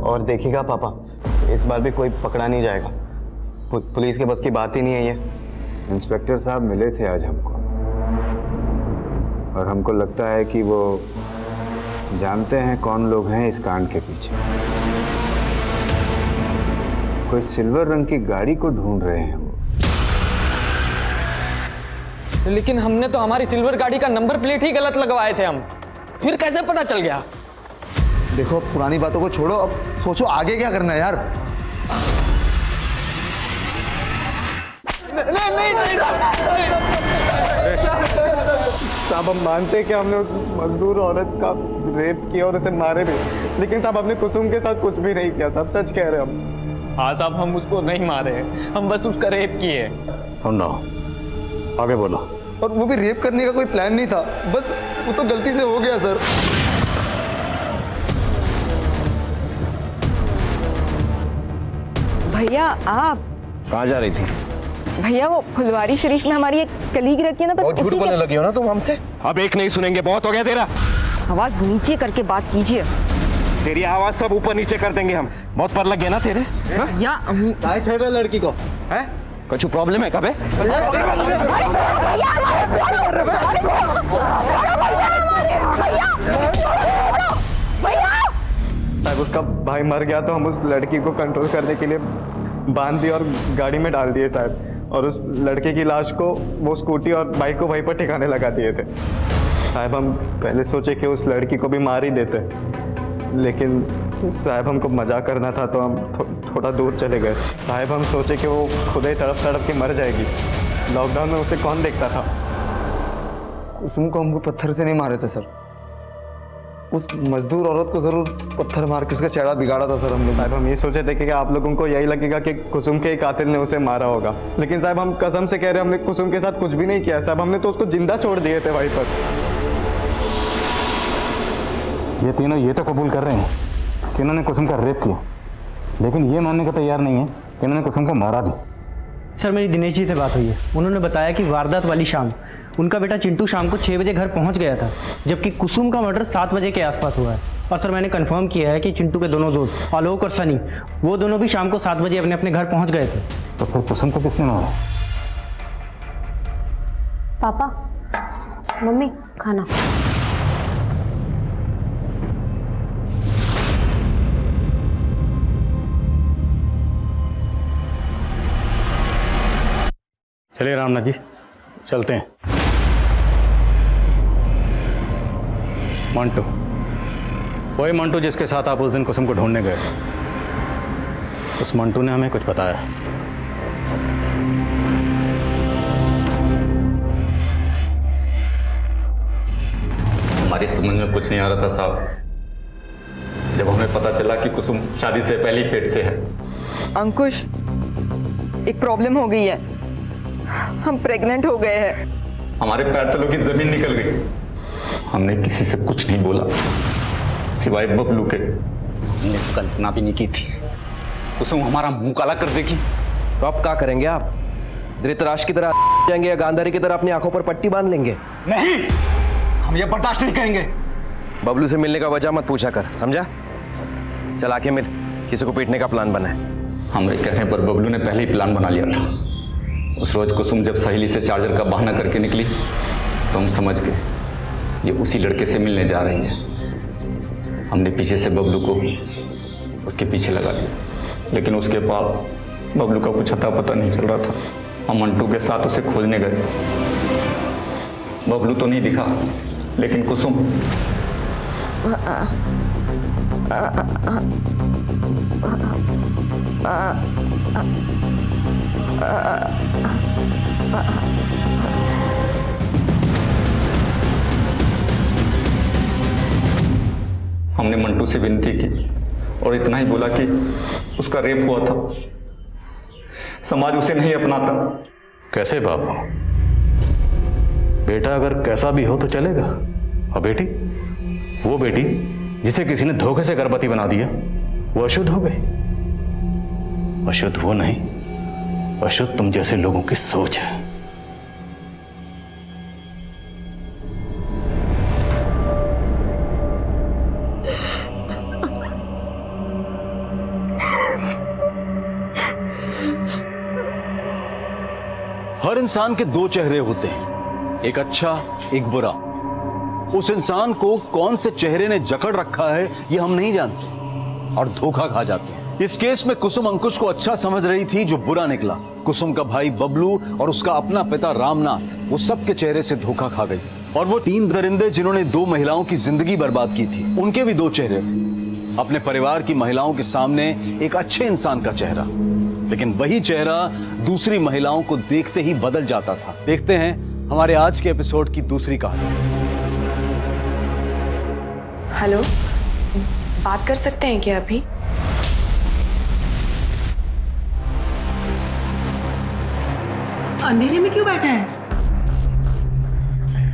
और देखिएगा पापा, इस बार भी कोई पकड़ा नहीं जाएगा। पुलिस के बस की बात ही नहीं है ये। इंस्पेक्टर साहब मिले थे आज हमको और हमको लगता है कि वो जानते हैं कौन लोग हैं इस कांड के पीछे। कोई सिल्वर रंग की गाड़ी को ढूंढ रहे हैं वो। लेकिन हमने तो हमारी सिल्वर गाड़ी का नंबर प्लेट ही गलत लगवाए थे हम, फिर कैसे पता चल गया? देखो पुरानी बातों को छोड़ो, अब सोचो आगे क्या करना है यार। साहब हम मानते हैं कि हमने उस मजदूर औरत का रेप किया और उसे मारे भी, लेकिन साहब हमने कुसुम के साथ कुछ भी नहीं किया साहब, सच कह रहे हैं हम। हाँ साहब, हम उसको नहीं मारे हैं, हम बस उसका रेप किए। सुन रहा हूँ, आगे बोलो। और वो भी रेप करने का कोई प्लान नहीं था, बस वो तो गलती से हो गया सर। भैया आप कहाँ जा रही थी? भैया वो फुलवारी शरीफ में हमारी एक कलीग रहती है ना, बस बहुत झूठ बोलने लगी हो ना तुम हमसे। अब एक नहीं सुनेंगे, बहुत हो गया तेरा। आवाज नीचे करके बात कीजिए। तेरी आवाज सब ऊपर नीचे कर देंगे हम। बहुत पर लग गया ना तेरे। या लड़की को है कुछ प्रॉब्लम है? कब है? साहब उसका भाई मर गया तो हम उस लड़की को कंट्रोल करने के लिए बांध दिए और गाड़ी में डाल दिए साहब, और उस लड़के की लाश को वो स्कूटी और बाइक को वहीं पर ठिकाने लगा दिए थे साहब। हम पहले सोचे कि उस लड़की को भी मार ही देते, लेकिन साहब हमको मजाक करना था तो हम थोड़ा दूर चले गए साहब। हम सोचे कि वो खुद ही तड़प तड़प के मर जाएगी, लॉकडाउन में उसे कौन देखता था। कुसुम को हमको पत्थर से नहीं मारे थे सर, उस मजदूर औरत को जरूर पत्थर मार के उसका चेहरा बिगाड़ा था सर हमने। साहब हम ये सोचे थे कि आप लोगों को यही लगेगा कि कुसुम के ही कातिल ने उसे मारा होगा, लेकिन साहब हम कसम से कह रहे हैं हमने कुसुम के साथ कुछ भी नहीं किया साहब, हमने तो उसको जिंदा छोड़ दिए थे वहीं पर। ये तीनों ये तो कबूल कर रहे हैं कि इन्होंने कुसुम का रेप किया, लेकिन ये मानने को तैयार नहीं है कि इन्होंने कुसुम को मारा भी। सर मेरी दिनेश जी से बात हुई है, उन्होंने बताया कि वारदात वाली शाम उनका बेटा चिंटू शाम को 6 बजे घर पहुंच गया था, जबकि कुसुम का मर्डर 7 बजे के आसपास हुआ है। और सर मैंने कंफर्म किया है कि चिंटू के दोनों दोस्त आलोक और सनी, वो दोनों भी शाम को 7 बजे अपने अपने घर पहुंच गए थे। तो फिर कुसुम को किसने मारा? पापा, मम्मी, खाना। चलिए रामनाथ जी चलते हैं। मंटू, वही मंटू जिसके साथ आप उस दिन कुसुम को ढूंढने गए, उस मंटू ने हमें कुछ बताया। हमारी समझ में कुछ नहीं आ रहा था साहब, जब हमें पता चला कि कुसुम शादी से पहले ही पेट से है। अंकुश, एक प्रॉब्लम हो गई है, हम प्रेग्नेंट हो गए हैं। हमारे पैर तलों की जमीन निकल गई। हमने किसी से कुछ नहीं बोला सिवाय बबलू के। हमने कल्पना भी नहीं की थी कुसुम हमारा मुंह काला कर देगी। तो अब क्या करेंगे आप? धृतराष्ट्र की तरह जाएंगे या गांधारी की तरह अपनी आंखों पर पट्टी बांध लेंगे? नहीं, हम ये बर्दाश्त नहीं करेंगे। बबलू से मिलने का वजह मत पूछा कर, समझा? चल आके मिल, किसी को पीटने का प्लान बना है। हमारे कहने पर बबलू ने पहले ही प्लान बना लिया था। उस रोज कुसुम जब सहेली से चार्जर का बहाना करके निकली तो हम समझ गए ये उसी लड़के से मिलने जा रही है। हमने पीछे से बबलू को उसके पीछे लगा लिया, लेकिन उसके बाद बबलू का कुछ अता पता नहीं चल रहा था। हम मंटू के साथ उसे खोजने गए। बबलू तो नहीं दिखा, लेकिन कुसुम हमने मंटू से विनती की और इतना ही बोला कि उसका रेप हुआ था, समाज उसे नहीं अपनाता। कैसे बाबू? बेटा अगर कैसा भी हो तो चलेगा, और बेटी, वो बेटी जिसे किसी ने धोखे से गर्भवती बना दिया, वो अशुद्ध हो गई। अशुद्ध वो नहीं, अशुद्ध तुम जैसे लोगों की सोच है। हर इंसान के दो चेहरे होते हैं, एक अच्छा एक बुरा। उस इंसान को कौन से चेहरे ने जकड़ रखा है ये हम नहीं जानते और धोखा खा जाते हैं। इस केस में कुसुम अंकुश को अच्छा समझ रही थी, जो बुरा निकला। कुसुम का भाई बबलू और उसका अपना पिता रामनाथ, वो सबके चेहरे से धोखा खा गई। और वो 3 दरिंदे जिन्होंने 2 महिलाओं की जिंदगी बर्बाद की थी, उनके भी 2 चेहरे थे। अपने परिवार की महिलाओं के सामने एक अच्छे इंसान का चेहरा, लेकिन वही चेहरा दूसरी महिलाओं को देखते ही बदल जाता था। देखते हैं हमारे आज के एपिसोड की दूसरी कहानी। हेलो, बात कर सकते हैं क्या अभी? अंधेरे में क्यों बैठा है?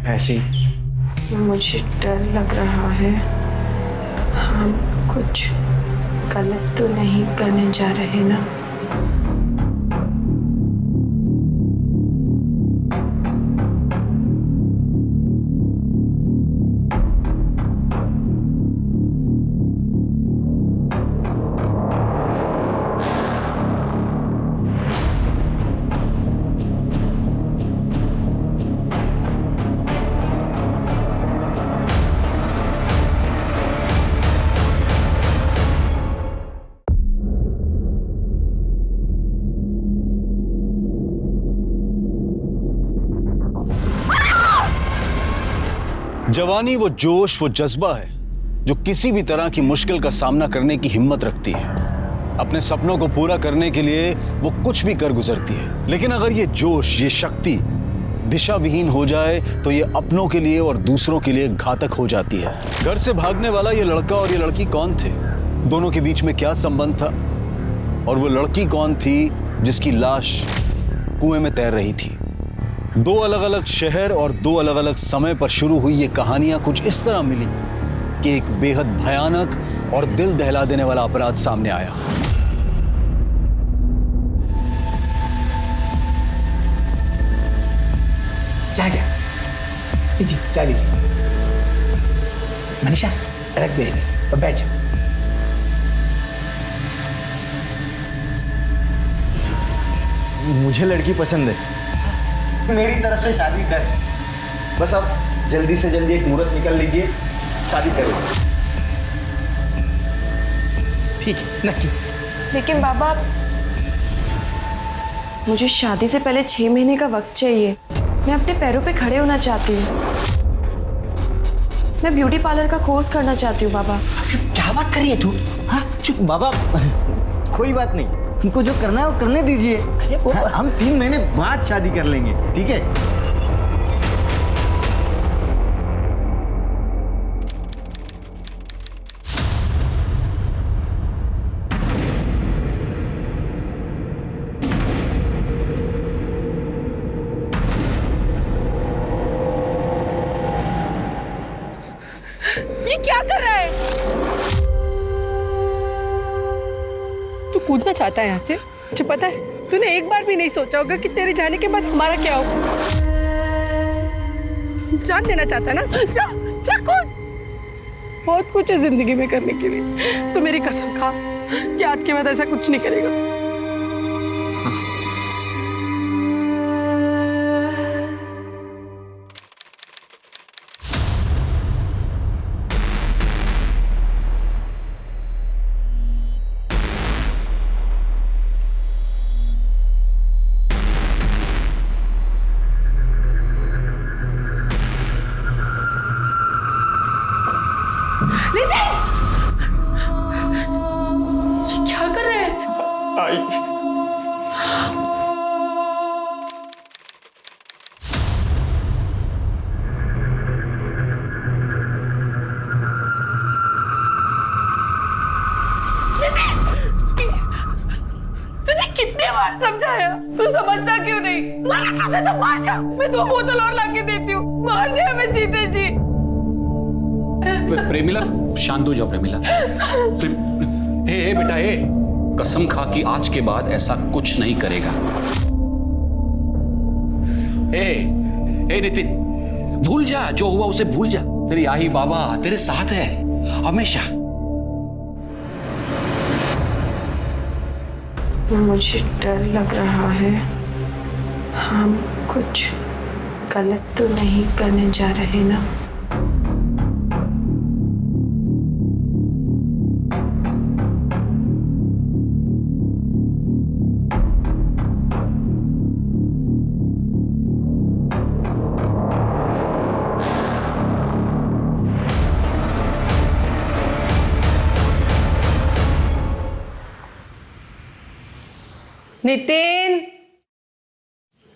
ऐसी मुझे डर लग रहा है। हम कुछ गलत तो नहीं करने जा रहे ना? जवानी वो जोश, वो जज्बा है जो किसी भी तरह की मुश्किल का सामना करने की हिम्मत रखती है। अपने सपनों को पूरा करने के लिए वो कुछ भी कर गुजरती है। लेकिन अगर ये जोश, ये शक्ति दिशा विहीन हो जाए तो ये अपनों के लिए और दूसरों के लिए घातक हो जाती है। घर से भागने वाला ये लड़का और ये लड़की कौन थे? दोनों के बीच में क्या संबंध था? और वो लड़की कौन थी जिसकी लाश कुएं में तैर रही थी? 2 अलग अलग शहर और 2 अलग अलग समय पर शुरू हुई ये कहानियां कुछ इस तरह मिली कि एक बेहद भयानक और दिल दहला देने वाला अपराध सामने आया। चाय क्या? जी चाय लीजिए। मनीषा रख दे और बैठ जाओ। मुझे लड़की पसंद है। मेरी तरफ से शादी कर। बस अब जल्दी से जल्दी एक मुहूर्त निकल लीजिए, शादी करें। ठीक है, नक्की। लेकिन बाबा, मुझे शादी से पहले 6 महीने का वक्त चाहिए। मैं अपने पैरों पे खड़े होना चाहती हूँ। मैं ब्यूटी पार्लर का कोर्स करना चाहती हूँ बाबा। क्या बात कर रही है तू? हाँ चुप बाबा, कोई बात नहीं, तुमको जो करना है वो करने दीजिए। हम 3 महीने बाद शादी कर लेंगे, ठीक है? ये क्या कर रहा है? तू कूदना चाहता है यहाँ से? मुझे पता है तूने एक बार भी नहीं सोचा होगा कि तेरे जाने के बाद हमारा क्या होगा। जान देना चाहता है ना? जा जा कूद। बहुत कुछ है जिंदगी में करने के लिए। तो मेरी कसम खा कि आज के बाद ऐसा कुछ नहीं करेगा। क्या कर रहे हैं? आई तुझे कितने बार समझाया, तू समझता क्यों नहीं? मरना चाहते तो मार जा। मैं 2 बोतल और लाके देती हूँ, मार दे हमें जीते जी। प्रेमिला शांत हो जाओ। प्रेमिला ए बेटा, कसम खा कि आज के बाद ऐसा कुछ नहीं करेगा। ए नितिन, भूल जा जो हुआ, उसे भूल जा। तेरी आई बाबा तेरे साथ है हमेशा। मुझे डर लग रहा है। हम कुछ गलत तो नहीं करने जा रहे ना? नितिन,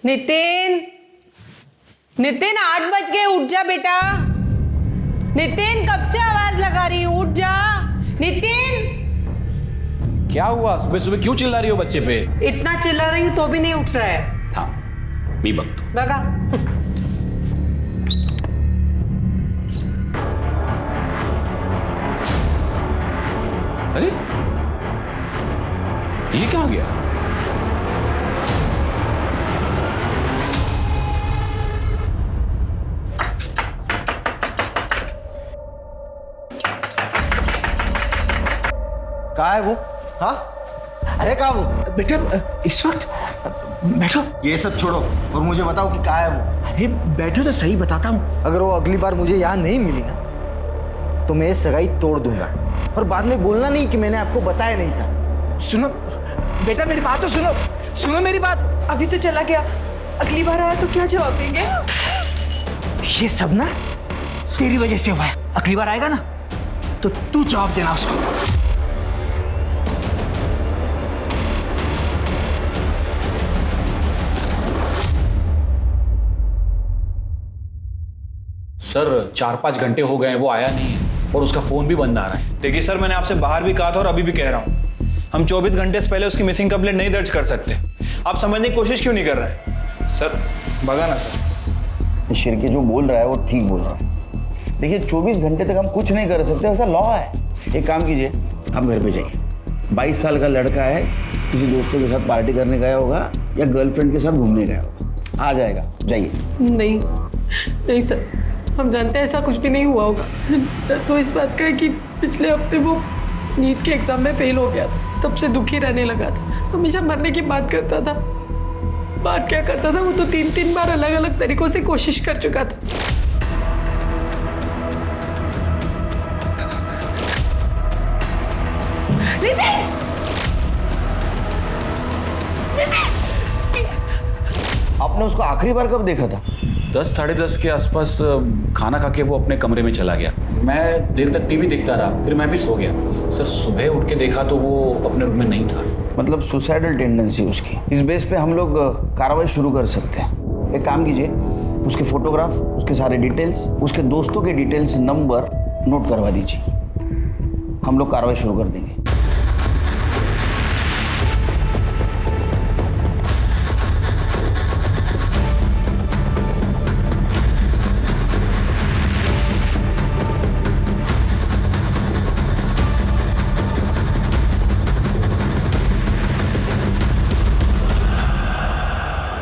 नितिन, नितिन 8 बज गए, उठ जा बेटा। नितिन कब से आवाज लगा रही हूँ, उठ जा। नितिन, क्या हुआ? सुबह सुबह क्यों चिल्ला रही हो बच्चे पे? इतना चिल्ला रही हूँ तो भी नहीं उठ रहा है। हाँ, मी बघतो। बघा। अरे ये कहाँ गया? कहाँ है वो? हाँ, है कहाँ वो? बेटा इस वक्त बैठो। ये सब छोड़ो और मुझे बताओ कि कहाँ है वो? अरे बैठो तो सही, बताता हूँ। अगर वो अगली बार मुझे यहाँ नहीं मिली ना तो मैं सगाई तोड़ दूंगा, और बाद में बोलना नहीं कि मैंने आपको बताया नहीं था। सुनो बेटा, मेरी बात तो सुनो, सुनो मेरी बात। अभी तो चला गया, अगली बार आया तो क्या जवाब देंगे? ये सब ना तेरी वजह से हुआ है। अगली बार आएगा ना तो तू जवाब देना उसको। सर 4-5 घंटे हो गए हैं, वो आया नहीं है और उसका फोन भी बंद आ रहा है। देखिए सर, मैंने आपसे बाहर भी कहा था और अभी भी कह रहा हूँ, हम 24 घंटे से पहले उसकी मिसिंग कंप्लेंट नहीं दर्ज कर सकते। आप समझने की कोशिश क्यों नहीं कर रहे हैं? सर भगा ना सर। शिरके जो बोल रहा है वो ठीक बोल रहा है। देखिए 24 घंटे तक हम कुछ नहीं कर सकते, ऐसा लॉ है। एक काम कीजिए, आप घर पे जाइए। 22 साल का लड़का है, किसी दोस्तों के साथ पार्टी करने गया होगा या गर्लफ्रेंड के साथ घूमने गया होगा, आ जाएगा, जाइए। नहीं नहीं सर, हम जानते हैं ऐसा कुछ भी नहीं हुआ होगा। डर तो इस बात का है कि पिछले हफ्ते वो नीट के एग्जाम में फेल हो गया था, तब से दुखी रहने लगा था। हमेशा मरने की बात करता था। बात क्या करता था, वो तो 3-3 बार अलग अलग तरीकों से कोशिश कर चुका था। आपने उसको आखिरी बार कब देखा था? 10-10:30 के आसपास खाना खा के वो अपने कमरे में चला गया। मैं देर तक टीवी देखता रहा, फिर मैं भी सो गया। सर सुबह उठ के देखा तो वो अपने रूम में नहीं था। मतलब सुसाइडल टेंडेंसी उसकी। इस बेस पे हम लोग कार्रवाई शुरू कर सकते हैं। एक काम कीजिए, उसके फोटोग्राफ, उसके सारे डिटेल्स, उसके दोस्तों के डिटेल्स, नंबर नोट करवा दीजिए। हम लोग कार्रवाई शुरू कर देंगे।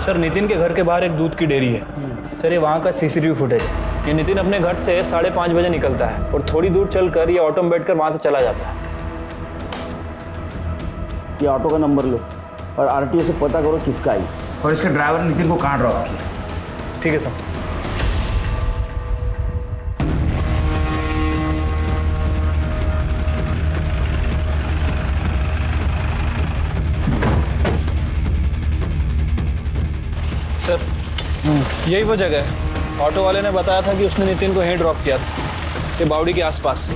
सर नितिन के घर के बाहर एक दूध की डेयरी है। सर ये वहाँ का सीसीटीवी फुटेज है। ये नितिन अपने घर से 5:30 बजे निकलता है और थोड़ी दूर चलकर ये ऑटो में बैठकर वहाँ से चला जाता है। ये ऑटो का नंबर लो और आरटीओ से पता करो किसका है और इसके ड्राइवर ने नितिन को कहाँ ड्रॉप किया। ठीक है सर। सर यही वो जगह है। ऑटो वाले ने बताया था कि उसने नितिन को यहीं ड्रॉप किया था, ये बावड़ी के आसपास।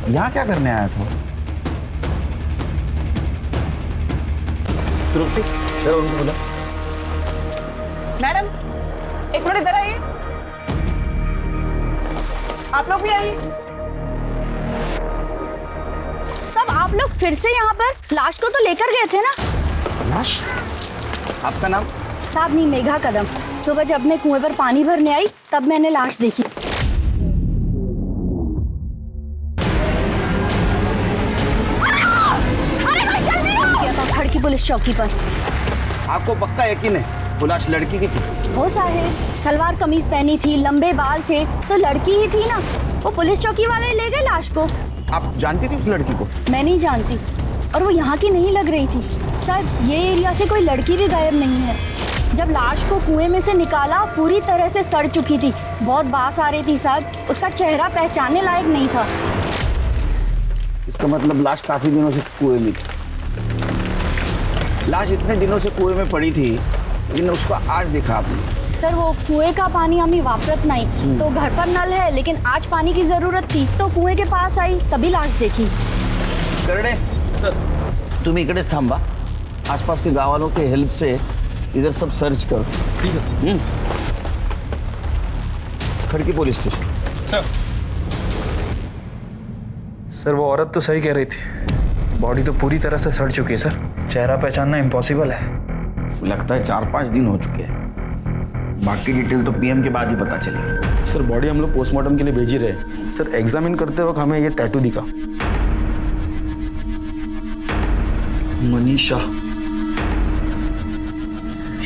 यहाँ क्या करने आया था? उनको बोला मैडम एक मिनट इधर आइए, आप लोग भी आइए। सब आप लोग फिर से यहाँ पर? लाश को तो लेकर गए थे ना? लाश? आपका नाम? साहब मेघा कदम। सुबह जब मैं कुएं पर पानी भरने आई तब मैंने लाश देखी। खड़ की पुलिस चौकी पर। आपको पक्का यकीन है वो लाश लड़की की थी? हो साहेब, सलवार कमीज पहनी थी, लंबे बाल थे, तो लड़की ही थी ना। वो पुलिस चौकी वाले ले गए लाश को। आप जानती थी उस लड़की को? मैं नहीं जानती, और वो यहाँ की नहीं लग रही थी। सर ये एरिया से कोई लड़की भी गायब नहीं है। जब लाश को कुएं में से निकाला पूरी तरह से सड़ चुकी थी, बहुत बास आ रही थी सर। उसका चेहरा पहचानने लायक नहीं था। इसका मतलब लाश काफी दिनों से कुएं में थी। लाश इतने दिनों से कुएं में पड़ी थी लेकिन उसको आज देखा आपने? सर वो कुएं का पानी आम्ही वापरत नहीं, तो घर पर नल है, लेकिन आज पानी की जरूरत थी तो कुएं के पास आई, तभी लाश देखी। करणे सर तुम्ही इकडेच थांबा, आसपास के गाँव वालों के हेल्प से इधर सब सर्च करो। ठीक है। खड़की पुलिस स्टेशन। सर वो औरत तो सही कह रही थी, बॉडी तो पूरी तरह से सड़ चुकी है सर, चेहरा पहचानना इम्पॉसिबल है। लगता है 4-5 दिन हो चुके हैं, बाकी डिटेल तो पीएम के बाद ही पता चलेगी। सर बॉडी हम लोग पोस्टमार्टम के लिए भेज ही रहे हैं। सर एग्जामिन करते वक्त हमें ये टैटू दिखा। मनीषा,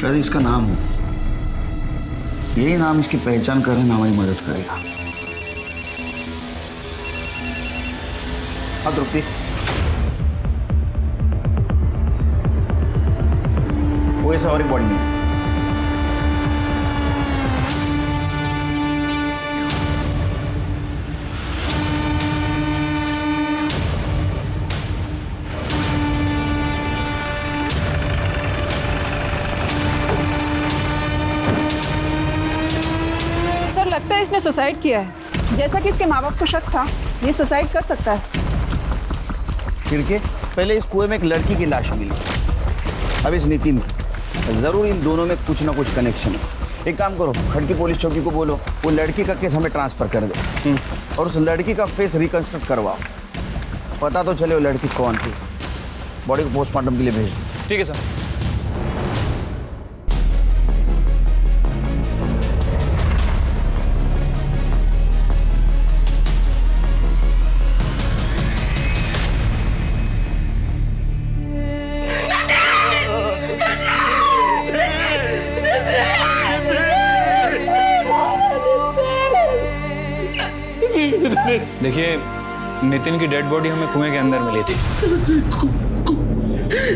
शायद इसका नाम हो। यही नाम इसकी पहचान करने में हमारी मदद करेगा। हाँ द्रुपति, वो ऐसा और एक बॉडी नहीं। लगता है इसने सुसाइड किया है। जैसा कि इसके माँ बाप को शक था, ये सुसाइड कर सकता है। फिर के पहले इस कुएं में एक लड़की की लाश मिली, अब इस नितिन की। जरूर इन दोनों में कुछ ना कुछ कनेक्शन है। एक काम करो, खड़की पुलिस चौकी को बोलो वो लड़की का केस हमें ट्रांसफर कर दे और उस लड़की का फेस रिकंस्ट्रक्ट करवाओ, पता तो चले वो लड़की कौन थी। बॉडी को पोस्टमार्टम के लिए भेज दो। ठीक है सर। देखिए, नितिन की डेड बॉडी हमें कुएं के अंदर मिली थी।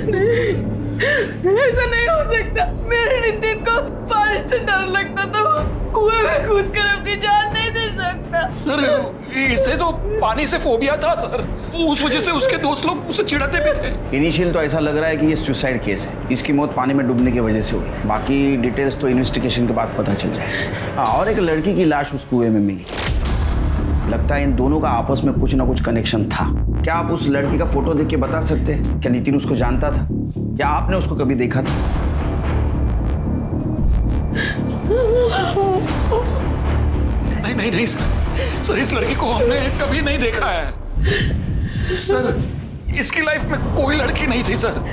नहीं, ऐसा नहीं हो सकता। मेरे नितिन को पानी से डर लगता था, वो कुएं में कूद कर अपनी जान नहीं दे सकता। सर इसे तो पानी से फोबिया था सर, उस वजह से उसके दोस्त लोग उसे चिढ़ाते भी थे। इनिशियल तो ऐसा लग रहा है कि ये सुसाइड केस है, इसकी मौत पानी में डूबने की वजह से हुई। बाकी डिटेल्स तो इन्वेस्टिगेशन के बाद पता चल जाए। हाँ, और एक लड़की की लाश उस कुएं में मिली। लगता है इन दोनों का आपस में कुछ ना कुछ कनेक्शन था। क्या आप उस लड़की का फोटो देख के बता सकते हैं क्या नितिन उसको जानता था? क्या आपने उसको कभी देखा था? नहीं सर, इस लड़की को हमने कभी नहीं देखा है सर। इसकी लाइफ में कोई लड़की नहीं थी सर।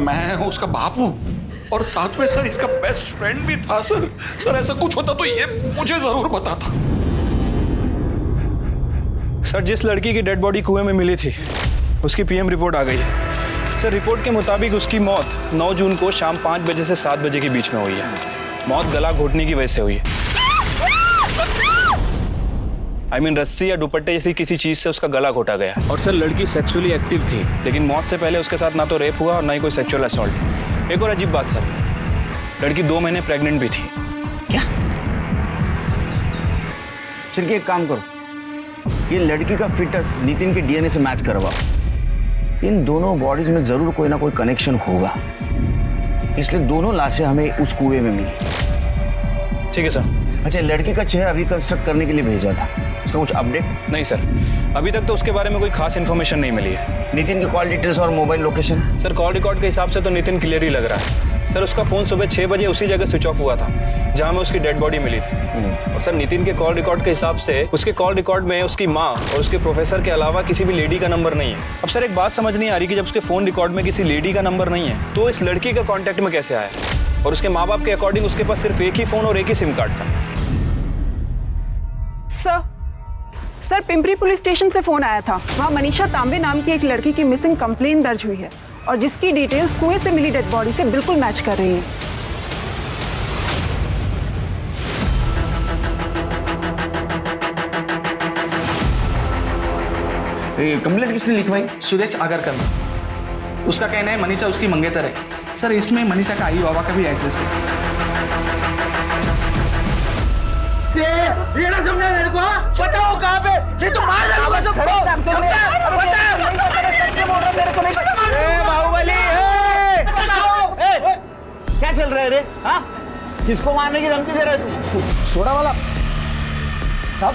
मैं उसका बाप हूँ और साथ में सर इसका बेस्ट फ्रेंड भी था सर। सर ऐसा कुछ होता तो ये मुझे जरूर बताता। सर जिस लड़की की डेड बॉडी कुएं में मिली थी उसकी पीएम रिपोर्ट आ गई है। सर रिपोर्ट के मुताबिक उसकी मौत 9 जून को शाम 5 बजे से 7 बजे के बीच में हुई है। मौत गला घोटने की वजह से हुई है। रस्सी या दुपट्टे जैसी किसी चीज से उसका गला घोटा गया। और सर लड़की सेक्सुअली एक्टिव थी, लेकिन मौत से पहले उसके साथ ना तो रेप हुआ और ना ही कोई सेक्सुअल असॉल्ट। एक और अजीब बात सर, लड़की 2 महीने प्रेग्नेंट भी थी। क्या? चलिए एक काम करो, ये लड़की का फिटस नितिन के डीएनए से मैच करवाओ। इन दोनों बॉडीज में जरूर कोई ना कोई कनेक्शन होगा, इसलिए दोनों लाशें हमें उस कुएं में मिली। ठीक है सर। अच्छा, लड़की का चेहरा रिकंस्ट्रक्ट करने के लिए भेजा था, उसका कुछ अपडेट? नहीं सर, अभी तक तो उसके बारे में कोई खास इन्फॉर्मेशन नहीं मिली है। नितिन की कॉल डिटेल्स और mobile location? Sir call record के हिसाब से तो नितिन क्लियर ही लग रहा है। सर उसका फोन सुबह 6 बजे उसी जगह स्विच ऑफ हुआ था जहां में उसकी डेड बॉडी मिली थी। और सर नितिन के कॉल रिकॉर्ड के हिसाब से उसके कॉल रिकॉर्ड में उसकी माँ और उसके प्रोफेसर के अलावा किसी भी लेडी का नंबर नहीं है। अब सर एक बात समझ नहीं आ रही कि जब उसके फोन रिकॉर्ड में किसी लेडी का नंबर नहीं है तो इस लड़की का कॉन्टेक्ट में कैसे आया? और उसके माँ बाप के अकॉर्डिंग उसके पास सिर्फ एक ही फोन और एक ही सिम कार्ड था। सर पिंपरी पुलिस स्टेशन से फोन आया था। वहाँ मनीषा तांबे नाम की एक लड़की की मिसिंग कंप्लेन दर्ज हुई है और जिसकी डिटेल्स कुएं से मिली डेड बॉडी से बिल्कुल मैच कर रही हैं। कंप्लेंट किसने लिखवाई? सुदेश आगरकर। उसका कहना है मनीषा उसकी मंगेतर है। सर इसमें मनीषा का आई बाबा का भी एड्रेस है। ये ना समझा मेरे को? बताओ कहाँ पे? ये तो मार डालूंगा सब। बाहुबली, क्या चल रहा है रे? हाँ, किसको मारने की धमकी दे रहे तू? सोडा वाला साहब,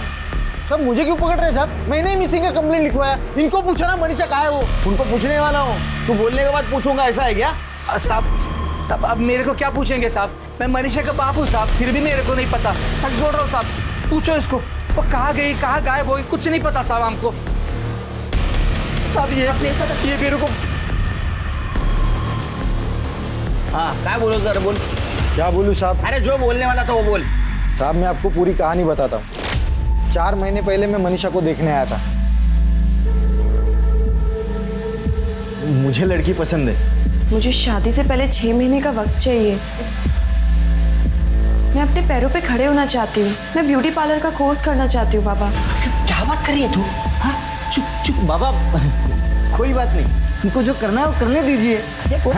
सब मुझे क्यों पकड़ रहे साहब? मैंने ही मिसिंग का कंप्लेंट लिखवाया। इनको पूछो ना मनीषा कहाँ है वो। उनको पूछने वाला हूँ, तू बोलने के बाद पूछूंगा ऐसा है क्या? साहब अब मेरे को क्या पूछेंगे साहब? मैं मनीषा का बाप हूँ साहब, फिर भी मेरे को नहीं पता। सच बोल रहा हूँ साहब, पूछो इसको वो कहाँ गई, कहाँ गायब हो गई, कुछ नहीं पता साहब हमको। साहब ये मेरे को। हाँ क्या बोलो सर, बोल। क्या बोलूँ साहब? अरे जो बोलने वाला था वो बोल। साहब मैं आपको पूरी कहानी बताता हूँ। 4 महीने पहले मैं मनीषा को देखने आया था। मुझे लड़की पसंद है। मुझे शादी से पहले 6 महीने का वक्त चाहिए। मैं अपने पैरों पे खड़े होना चाहती हूँ। मैं ब्यूटी पार्लर का कोर्स करना चाहती हूँ। बाबा क्या बात कर रही है तू? हाँ चुप चुप बाबा, कोई बात नहीं, तुमको जो करना है वो करने दीजिए।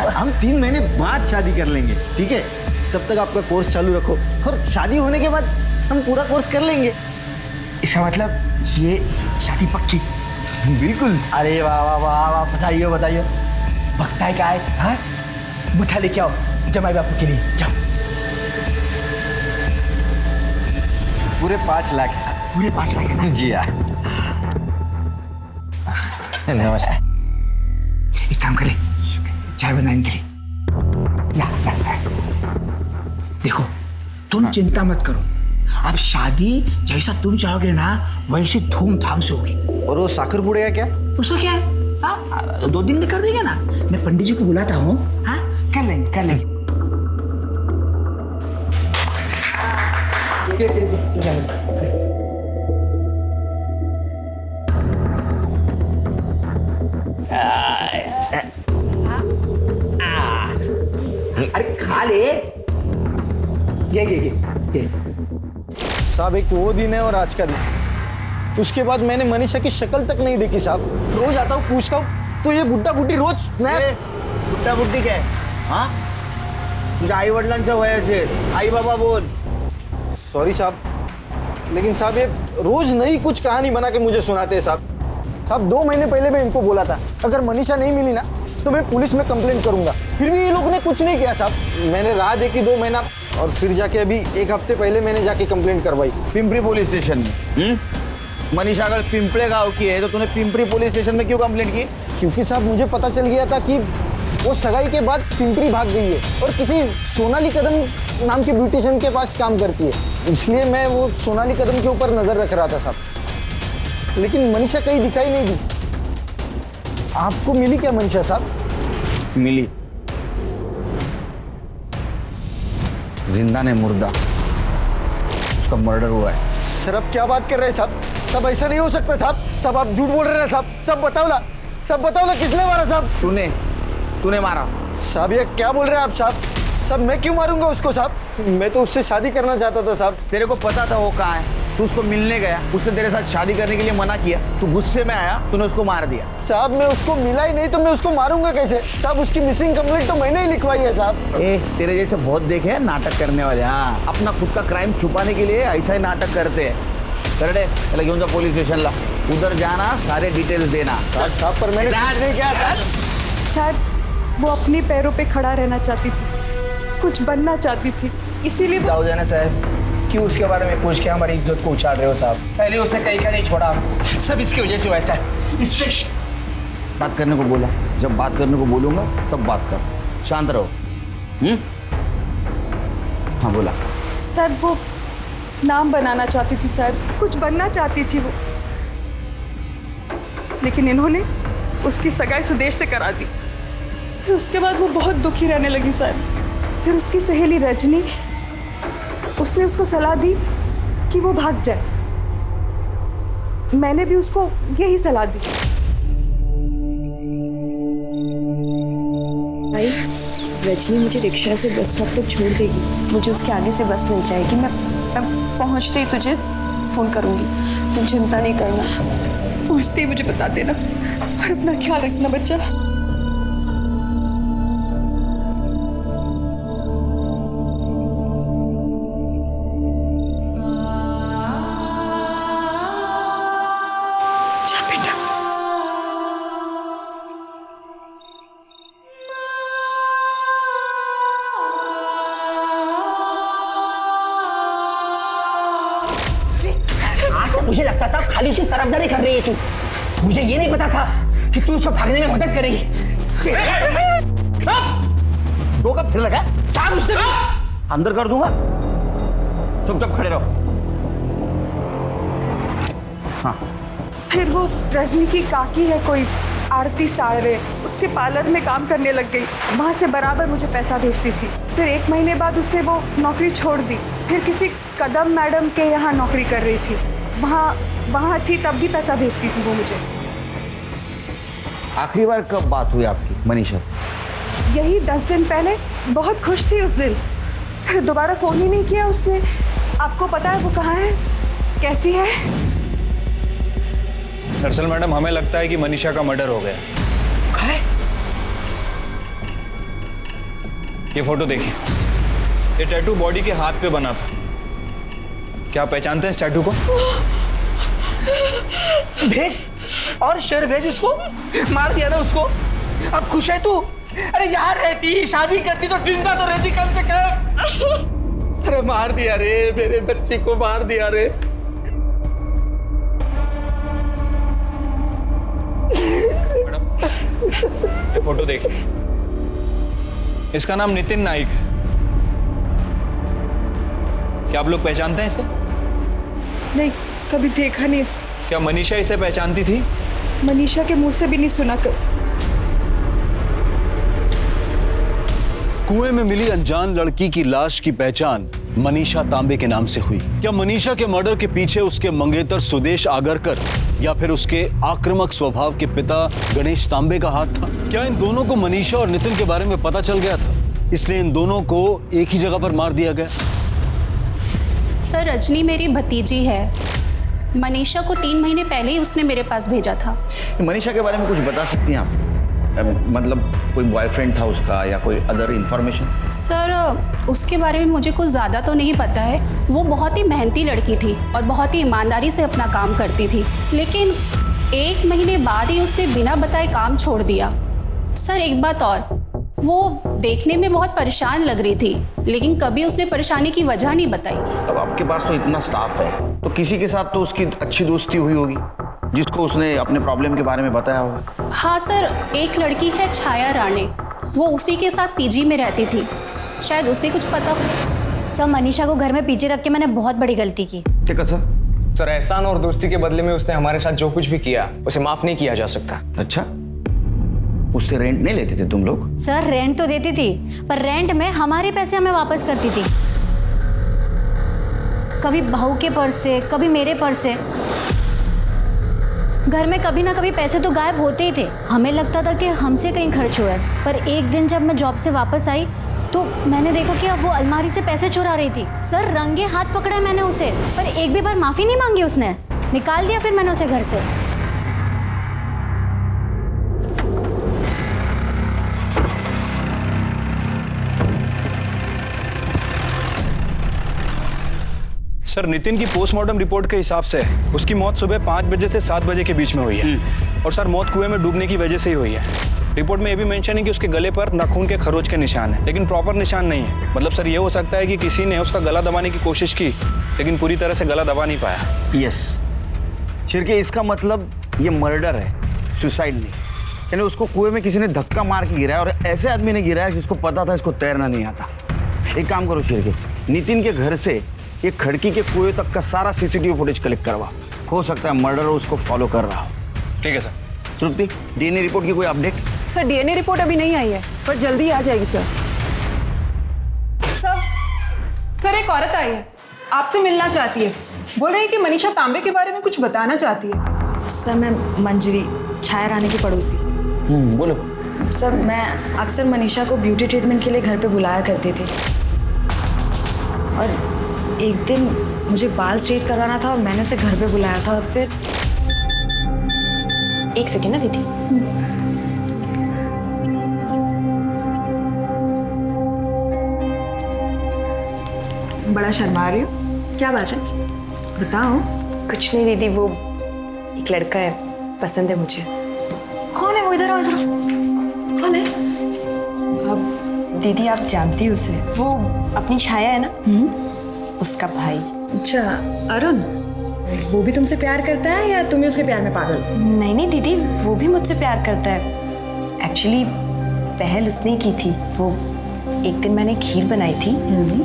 हम 3 महीने बाद शादी कर लेंगे, ठीक है? तब तक आपका कोर्स चालू रखो और शादी होने के बाद हम पूरा कोर्स कर लेंगे। इसका मतलब ये शादी पक्की? बिल्कुल। अरे वाह वाह वाह वाह, बताइए बताइए। भक्ता है क्या है? हाँ मिठा लेके आओ जमाई बापू के लिए, जाओ। पूरे 5 लाख। पूरे 5 लाख है ना? जी हाँ। नमस्ते। एक काम करे, चाय बनाने के लिए जा जा। देखो तुम चिंता मत करो, अब शादी जैसा तुम चाहोगे ना वैसे धूमधाम से होगी। और वो साखर बुड़ेगा क्या? उसका क्या है? हाँ 2 दिन में कर देंगे ना। मैं पंडित जी को बुलाता हूँ। हाँ कर लेंगे कर लेंगे। अरे खा ले। ये साहब एक वो दिन है और आज का दिन। उसके बाद मैंने मनीषा की शक्ल तक नहीं देखी साहब। रोज आता हूँ पूछता हूँ तो ये बुड्ढा बुड्ढी रोज बुड्ढा बुड्ढी क्या है? हाँ तुझ्या आई वडिलांच्या वयाचे आई बाबा बोल। सॉरी साहब, लेकिन साहब ये रोज नई कुछ कहानी बना के मुझे सुनाते हैं साहब। साहब 2 महीने पहले मैं इनको बोला था अगर मनीषा नहीं मिली ना तो मैं पुलिस में कंप्लेंट करूंगा, फिर भी ये लोगों ने कुछ नहीं किया साहब। मैंने राह देखी 2 महीना और फिर जाके अभी 1 हफ्ते पहले मैंने जाके कंप्लेंट करवाई पिंपरी पुलिस स्टेशन में। मनीषा अगर पिंपले गांव की है तो तूने पिंपरी पुलिस स्टेशन में क्यों कंप्लेंट की? क्योंकि साहब मुझे पता चल गया था कि वो सगाई के बाद पिंपरी भाग गई है और किसी सोनाली कदम नाम की ब्यूटिशियन के पास काम करती है, इसलिए मैं वो सोनाली कदम के ऊपर नजर रख रहा था साहब। लेकिन मनीषा कहीं दिखाई नहीं दी। आपको मिली क्या मनीषा साहब? मिली, जिंदा ने मुर्दा, उसका मर्डर हुआ है। सर अब क्या बात कर रहे हैं साहब? सब ऐसा नहीं हो सकता साहब। सब आप झूठ बोल रहे हैं साहब। सब बताओ ना किसने मारा साहब? तूने मारा साहब। ये क्या बोल रहे हैं आप साहब? साहब मैं क्यों मारूंगा उसको साहब? मैं तो उससे शादी करना चाहता था साहब। तेरे को पता था वो कहाँ है, तू उसको मिलने गया, उसने तेरे साथ शादी करने के लिए मना किया, तू गुस्से में आया, तूने उसको मार दिया। साहब मैं उसको मिला ही नहीं तो मैं उसको मारूंगा कैसे साहब? उसकी मिसिंग कंप्लेंट तो मैंने ही लिखवाई है साहब। तेरे जैसे बहुत देखे हैं नाटक करने वाले। हाँ अपना खुद का क्राइम छुपाने के लिए ऐसा ही नाटक करते हैं। करडे चला घेऊन जा पुलिस स्टेशनला, उधर जाना, सारे डिटेल्स देना। साहब पर मैंने नहीं किया सर। सर वो अपने पैरों पे खड़ा रहना चाहती थी, कुछ बनना चाहती थी, इसीलिए जाओ जाना साहब, क्यों उसके बारे में पूछ के हमारी इज्जत को उछाल रहे हो साहब? पहले उससे कहीं का नहीं छोड़ा, सब इसकी वजह से हुआ है सर। इससे बात करने को बोला, जब बात करने को बोलूंगा तब बात कर, शांत रहो। हाँ बोला। सर वो नाम बनाना चाहती थी सर, कुछ बनना चाहती थी वो, लेकिन इन्होंने उसकी सगाई सुदेश से करा दी। फिर उसके बाद वो बहुत दुखी रहने लगी सर। फिर उसकी सहेली रजनी, उसने उसको सलाह दी कि वो भाग जाए। मैंने भी उसको यही सलाह दी। भाई रजनी मुझे रिक्शा से बस स्टॉप तक छोड़ देगी, मुझे उसके आगे से बस मिल जाएगी। मैं पहुंचते ही तुझे फ़ोन करूंगी, तुम चिंता नहीं करना। पहुंचते ही मुझे बता देना और अपना ख्याल रखना बच्चा। मुझे लगता था खाली उसकी तरफदारी कर रही है तू, मुझे ये नहीं पता था कि तू उसको भागने में मदद करेगी। टोका फिर लगा साहब उससे अंदर कर दूंगा। चुपचाप खड़े रहो। हाँ फिर वो रजनी की काकी है कोई आरती साड़वे, उसके पार्लर में काम करने लग गई। वहाँ से बराबर मुझे पैसा भेजती थी। फिर 1 महीने बाद उसने वो नौकरी छोड़ दी। फिर किसी कदम मैडम के यहाँ नौकरी कर रही थी, वहाँ थी तब भी पैसा भेजती थी वो मुझे। आखिरी बार कब बात हुई आपकी मनीषा से? यही 10 दिन पहले। बहुत खुश थी उस दिन, फिर दोबारा फ़ोन ही नहीं किया उसने। आपको पता है वो कहाँ है, कैसी है? दरअसल मैडम हमें लगता है कि मनीषा का मर्डर हो गया। ये फोटो देखिए, ये टैटू बॉडी के हाथ पे बना था। क्या आप पहचानते हैं इस टैटू को? भेज और शेर भेज उसको। मार दिया ना उसको, अब खुश है तू? अरे यहाँ रहती, शादी करती तो जिंदा तो रहती कम से कम। अरे मार दिया रे, मेरे बच्चे को मार दिया रे। ये फोटो देखिए, इसका नाम नितिन नाइक है। क्या आप लोग पहचानते हैं इसे? नहीं, कभी देखा नहीं इसे। क्या मनीषा इसे पहचानती थी? मनीषा के मुंह से भी नहीं सुना कर। कुएं में मिली अनजान लड़की की लाश की पहचान मनीषा तांबे के नाम से हुई। क्या मनीषा के मर्डर के पीछे उसके मंगेतर सुदेश आगरकर या फिर उसके आक्रामक स्वभाव के पिता गणेश तांबे का हाथ था? क्या इन दोनों को मनीषा और नितिन के बारे में पता चल गया था, इसलिए इन दोनों को एक ही जगह पर मार दिया गया? सर, रजनी मेरी भतीजी है। मनीषा को 3 महीने पहले ही उसने मेरे पास भेजा था। मनीषा के बारे में कुछ बता सकती हैं आप? मतलब कोई बॉयफ्रेंड था उसका या कोई अदर इंफॉर्मेशन? सर, उसके बारे में मुझे कुछ ज़्यादा तो नहीं पता है। वो बहुत ही मेहनती लड़की थी और बहुत ही ईमानदारी से अपना काम करती थी, लेकिन 1 महीने बाद ही उसने बिना बताए काम छोड़ दिया। सर, एक बात और, वो देखने में बहुत परेशान लग रही थी, लेकिन कभी उसने परेशानी की वजह नहीं बताई। अब आपके पास तो इतना स्टाफ है, तो किसी के साथ तो उसकी अच्छी दोस्ती हुई होगी जिसको उसने अपने प्रॉब्लम के बारे में बताया होगा। हाँ सर, एक लड़की है छाया राणे, वो उसी के साथ पीजी में रहती थी, शायद उसे कुछ पता हो। सर, मनीषा को घर में पीछे रख के मैंने बहुत बड़ी गलती की। ठीक है सर। सर, एहसान और दोस्ती के बदले में उसने हमारे साथ जो कुछ भी किया उसे माफ नहीं किया जा सकता। अच्छा, उससे रेंट नहीं लेते थे तुम लोग? सर, रेंट तो देती थी, पर रेंट में हमारे पैसे हमें वापस करती थी। कभी बहू के पर्स से, कभी मेरे पर्स से। घर में कभी ना कभी पैसे तो गायब होते ही थे। हमें लगता था कि हमसे कहीं खर्च हुआ है, पर एक दिन जब मैं जॉब से वापस आई तो मैंने देखा कि अब वो अलमारी से पैसे चुरा रही थी। सर, रंगे हाथ पकड़ा मैंने उसे, पर एक भी बार माफ़ी नहीं मांगी उसने। निकाल दिया फिर मैंने उसे घर से। सर, नितिन की पोस्टमार्टम रिपोर्ट के हिसाब से उसकी मौत सुबह 5 बजे से 7 बजे के बीच में हुई है, और सर मौत कुएं में डूबने की वजह से ही हुई है। रिपोर्ट में ये भी मेंशन है कि उसके गले पर नाखून के खरोच के निशान है, लेकिन प्रॉपर निशान नहीं है। मतलब सर, ये हो सकता है कि किसी ने उसका गला दबाने की कोशिश की, लेकिन पूरी तरह से गला दबा नहीं पाया। यस शिरके, इसका मतलब ये मर्डर है, सुसाइड नहीं। यानी उसको कुएं में किसी ने धक्का मार के गिराया, और ऐसे आदमी ने गिराया जिसको पता था इसको तैरना नहीं आता। एक काम करो शिरके, नितिन के घर से ये खड़की के कुएं तक का सारा सीसीटीवी फुटेज कलेक्ट करवा। हो सकता है मर्डर उसको फॉलो कर रहा हो। ठीक है सर। तृप्ति, डीएनए रिपोर्ट की कोई अपडेट? सर, डीएनए रिपोर्ट अभी नहीं आई है, पर जल्दी आ जाएगी सर। सर, एक औरत आई है, आपसे मिलना चाहती है। बोल रही है कि मनीषा तांबे के बारे में कुछ बताना चाहती है। सर, मैं मंजरी, छाया रानी की पड़ोसी। बोलो। सर, मैं अक्सर मनीषा को ब्यूटी ट्रीटमेंट के लिए घर पे बुलाया करती थी, और एक दिन मुझे बाल स्ट्रेट करवाना था और मैंने उसे घर पे बुलाया था। और फिर एक सेकेंड ना दीदी। बड़ा शर्मा रही हो, क्या बात है, बताओ। कुछ नहीं दीदी, वो एक लड़का है, पसंद है मुझे। कौन है वो? इधर आओ, इधर आओ। कौन है? अब दीदी आप जानती हो उसे, वो अपनी छाया है ना, उसका भाई। अच्छा, अरुण, वो भी तुमसे प्यार करता है या तुम ही उसके प्यार में पागल? नहीं नहीं दीदी, वो भी मुझसे प्यार करता है। एक्चुअली पहल उसने की थी, वो एक दिन मैंने खीर बनाई थी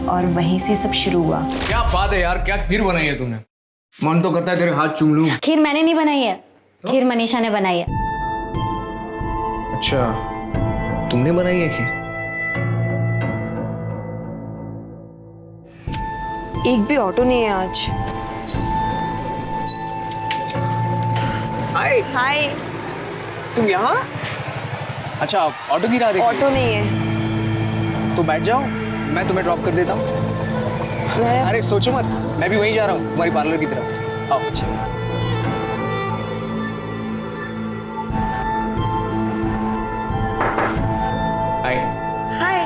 और वहीं से सब शुरू हुआ। क्या बात है यार, क्या खीर बनाई है तुमने? मन तो करता है तेरे हाथ चूम लूं। खीर मैंने नहीं बनाई है, खीर मनीषा ने बनाई है। अच्छा, तुमने बनाई है खीर? एक भी ऑटो नहीं है आज। हाय हाय। तुम यहाँ? अच्छा, ऑटो गिरा रही? ऑटो नहीं है। तो बैठ जाओ, मैं तुम्हें ड्रॉप कर देता हूँ। अरे सोचो मत, मैं भी वहीं जा रहा हूँ तुम्हारी पार्लर की तरफ। आओ। हाय। हाय।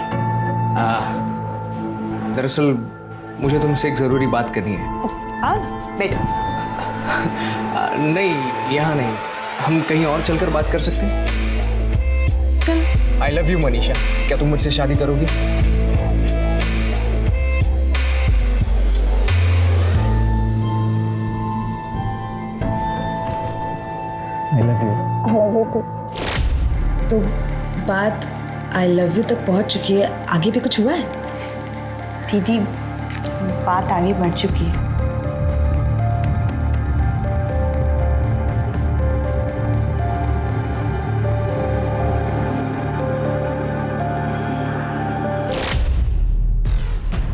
दरअसल मुझे तुमसे एक जरूरी बात करनी है। बैठो। नहीं, यहाँ नहीं, हम कहीं और चलकर बात कर सकते हैं? चल। आई लव यू मनीषा, क्या तुम मुझसे शादी करोगी? I love you too. तो बात आई लव यू तक पहुंच चुकी है, आगे भी कुछ हुआ है? दीदी, बात आगे बढ़ चुकी है।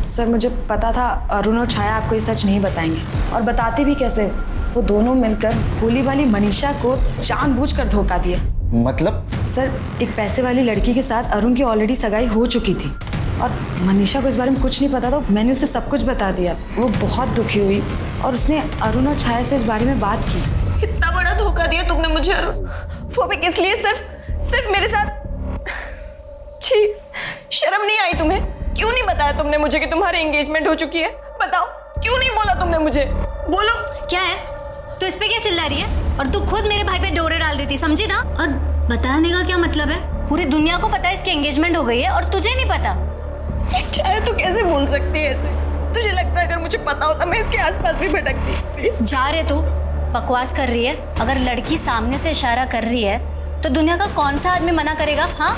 सर मुझे पता था अरुण और छाया आपको ये सच नहीं बताएंगे, और बताते भी कैसे? वो दोनों मिलकर भोली वाली मनीषा को जानबूझकर धोखा दिया। मतलब? सर, एक पैसे वाली लड़की के साथ अरुण की ऑलरेडी सगाई हो चुकी थी और मनीषा को इस बारे में कुछ नहीं पता था। मैंने उसे सब कुछ बता दिया। वो बहुत दुखी हुई और उसने अरुण और छाया से इस बारे में बात की। इतना बड़ा धोखा दिया तुमने मुझे अरुण, वो भी किस लिए? सिर्फ मेरे साथ। छी, शर्म नहीं आई तुम्हें? क्यों नहीं बताया तुमने मुझे कि तुम्हारी एंगेजमेंट हो चुकी है? बताओ, क्यों नहीं बोला तुमने मुझे? बोलो। क्या है, तू इस पे क्या चिल्ला रही है? और तू खुद मेरे भाई पे डोरे डाल रही थी, समझी ना? और बताने का क्या मतलब है? पूरी दुनिया को पता है इसकी एंगेजमेंट हो गई है और तुझे नहीं पता। चाहे तू कैसे बोल सकती है ऐसे? तुझे लगता है अगर मुझे पता होता मैं इसके आसपास भी भटकती? जा रे, तू बकवास कर रही है। अगर लड़की सामने से इशारा कर रही है तो दुनिया का कौन सा आदमी मना करेगा? हाँ,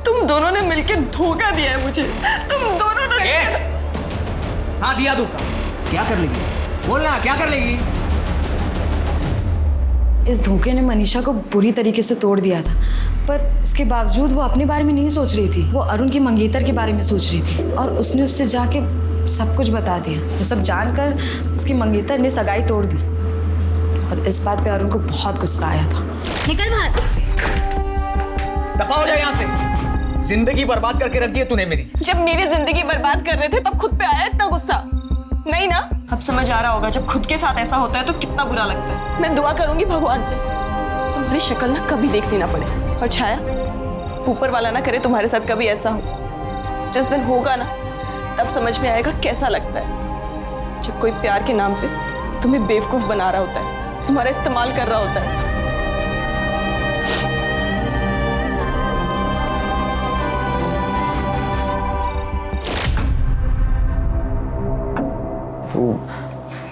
तुम दोनों ने मिलकर धोखा दिया है मुझे। तुम दोनों ने। हाँ, दिया धोखा। क्या कर लेगी? बोलना, क्या कर लेगी? इस धोखे ने मनीषा को बुरी तरीके से तोड़ दिया था, पर उसके बावजूद वो अपने बारे में नहीं सोच रही थी। वो अरुण की मंगेतर के बारे में सोच रही थी और उसने उससे जाके सब कुछ बता दिया। वो सब जानकर उसकी मंगेतर ने सगाई तोड़ दी और इस बात पे अरुण को बहुत गुस्सा आया था। निकल बाहर। दफा हो जाए यहाँ से। जिंदगी बर्बाद करके रख दी है तूने मेरी। जब मेरी जिंदगी बर्बाद कर रहे थे तब खुद पे आया इतना गुस्सा? नहीं ना? अब समझ आ रहा होगा जब खुद के साथ ऐसा होता है तो कितना बुरा लगता है। मैं दुआ करूंगी भगवान से तुम्हारी शक्ल ना कभी देखनी ना पड़े। और छाया, ऊपर वाला ना करे तुम्हारे साथ कभी ऐसा हो। जिस दिन होगा ना तब समझ में आएगा कैसा लगता है जब कोई प्यार के नाम पे तुम्हें बेवकूफ बना रहा होता है, तुम्हारा इस्तेमाल कर रहा होता है।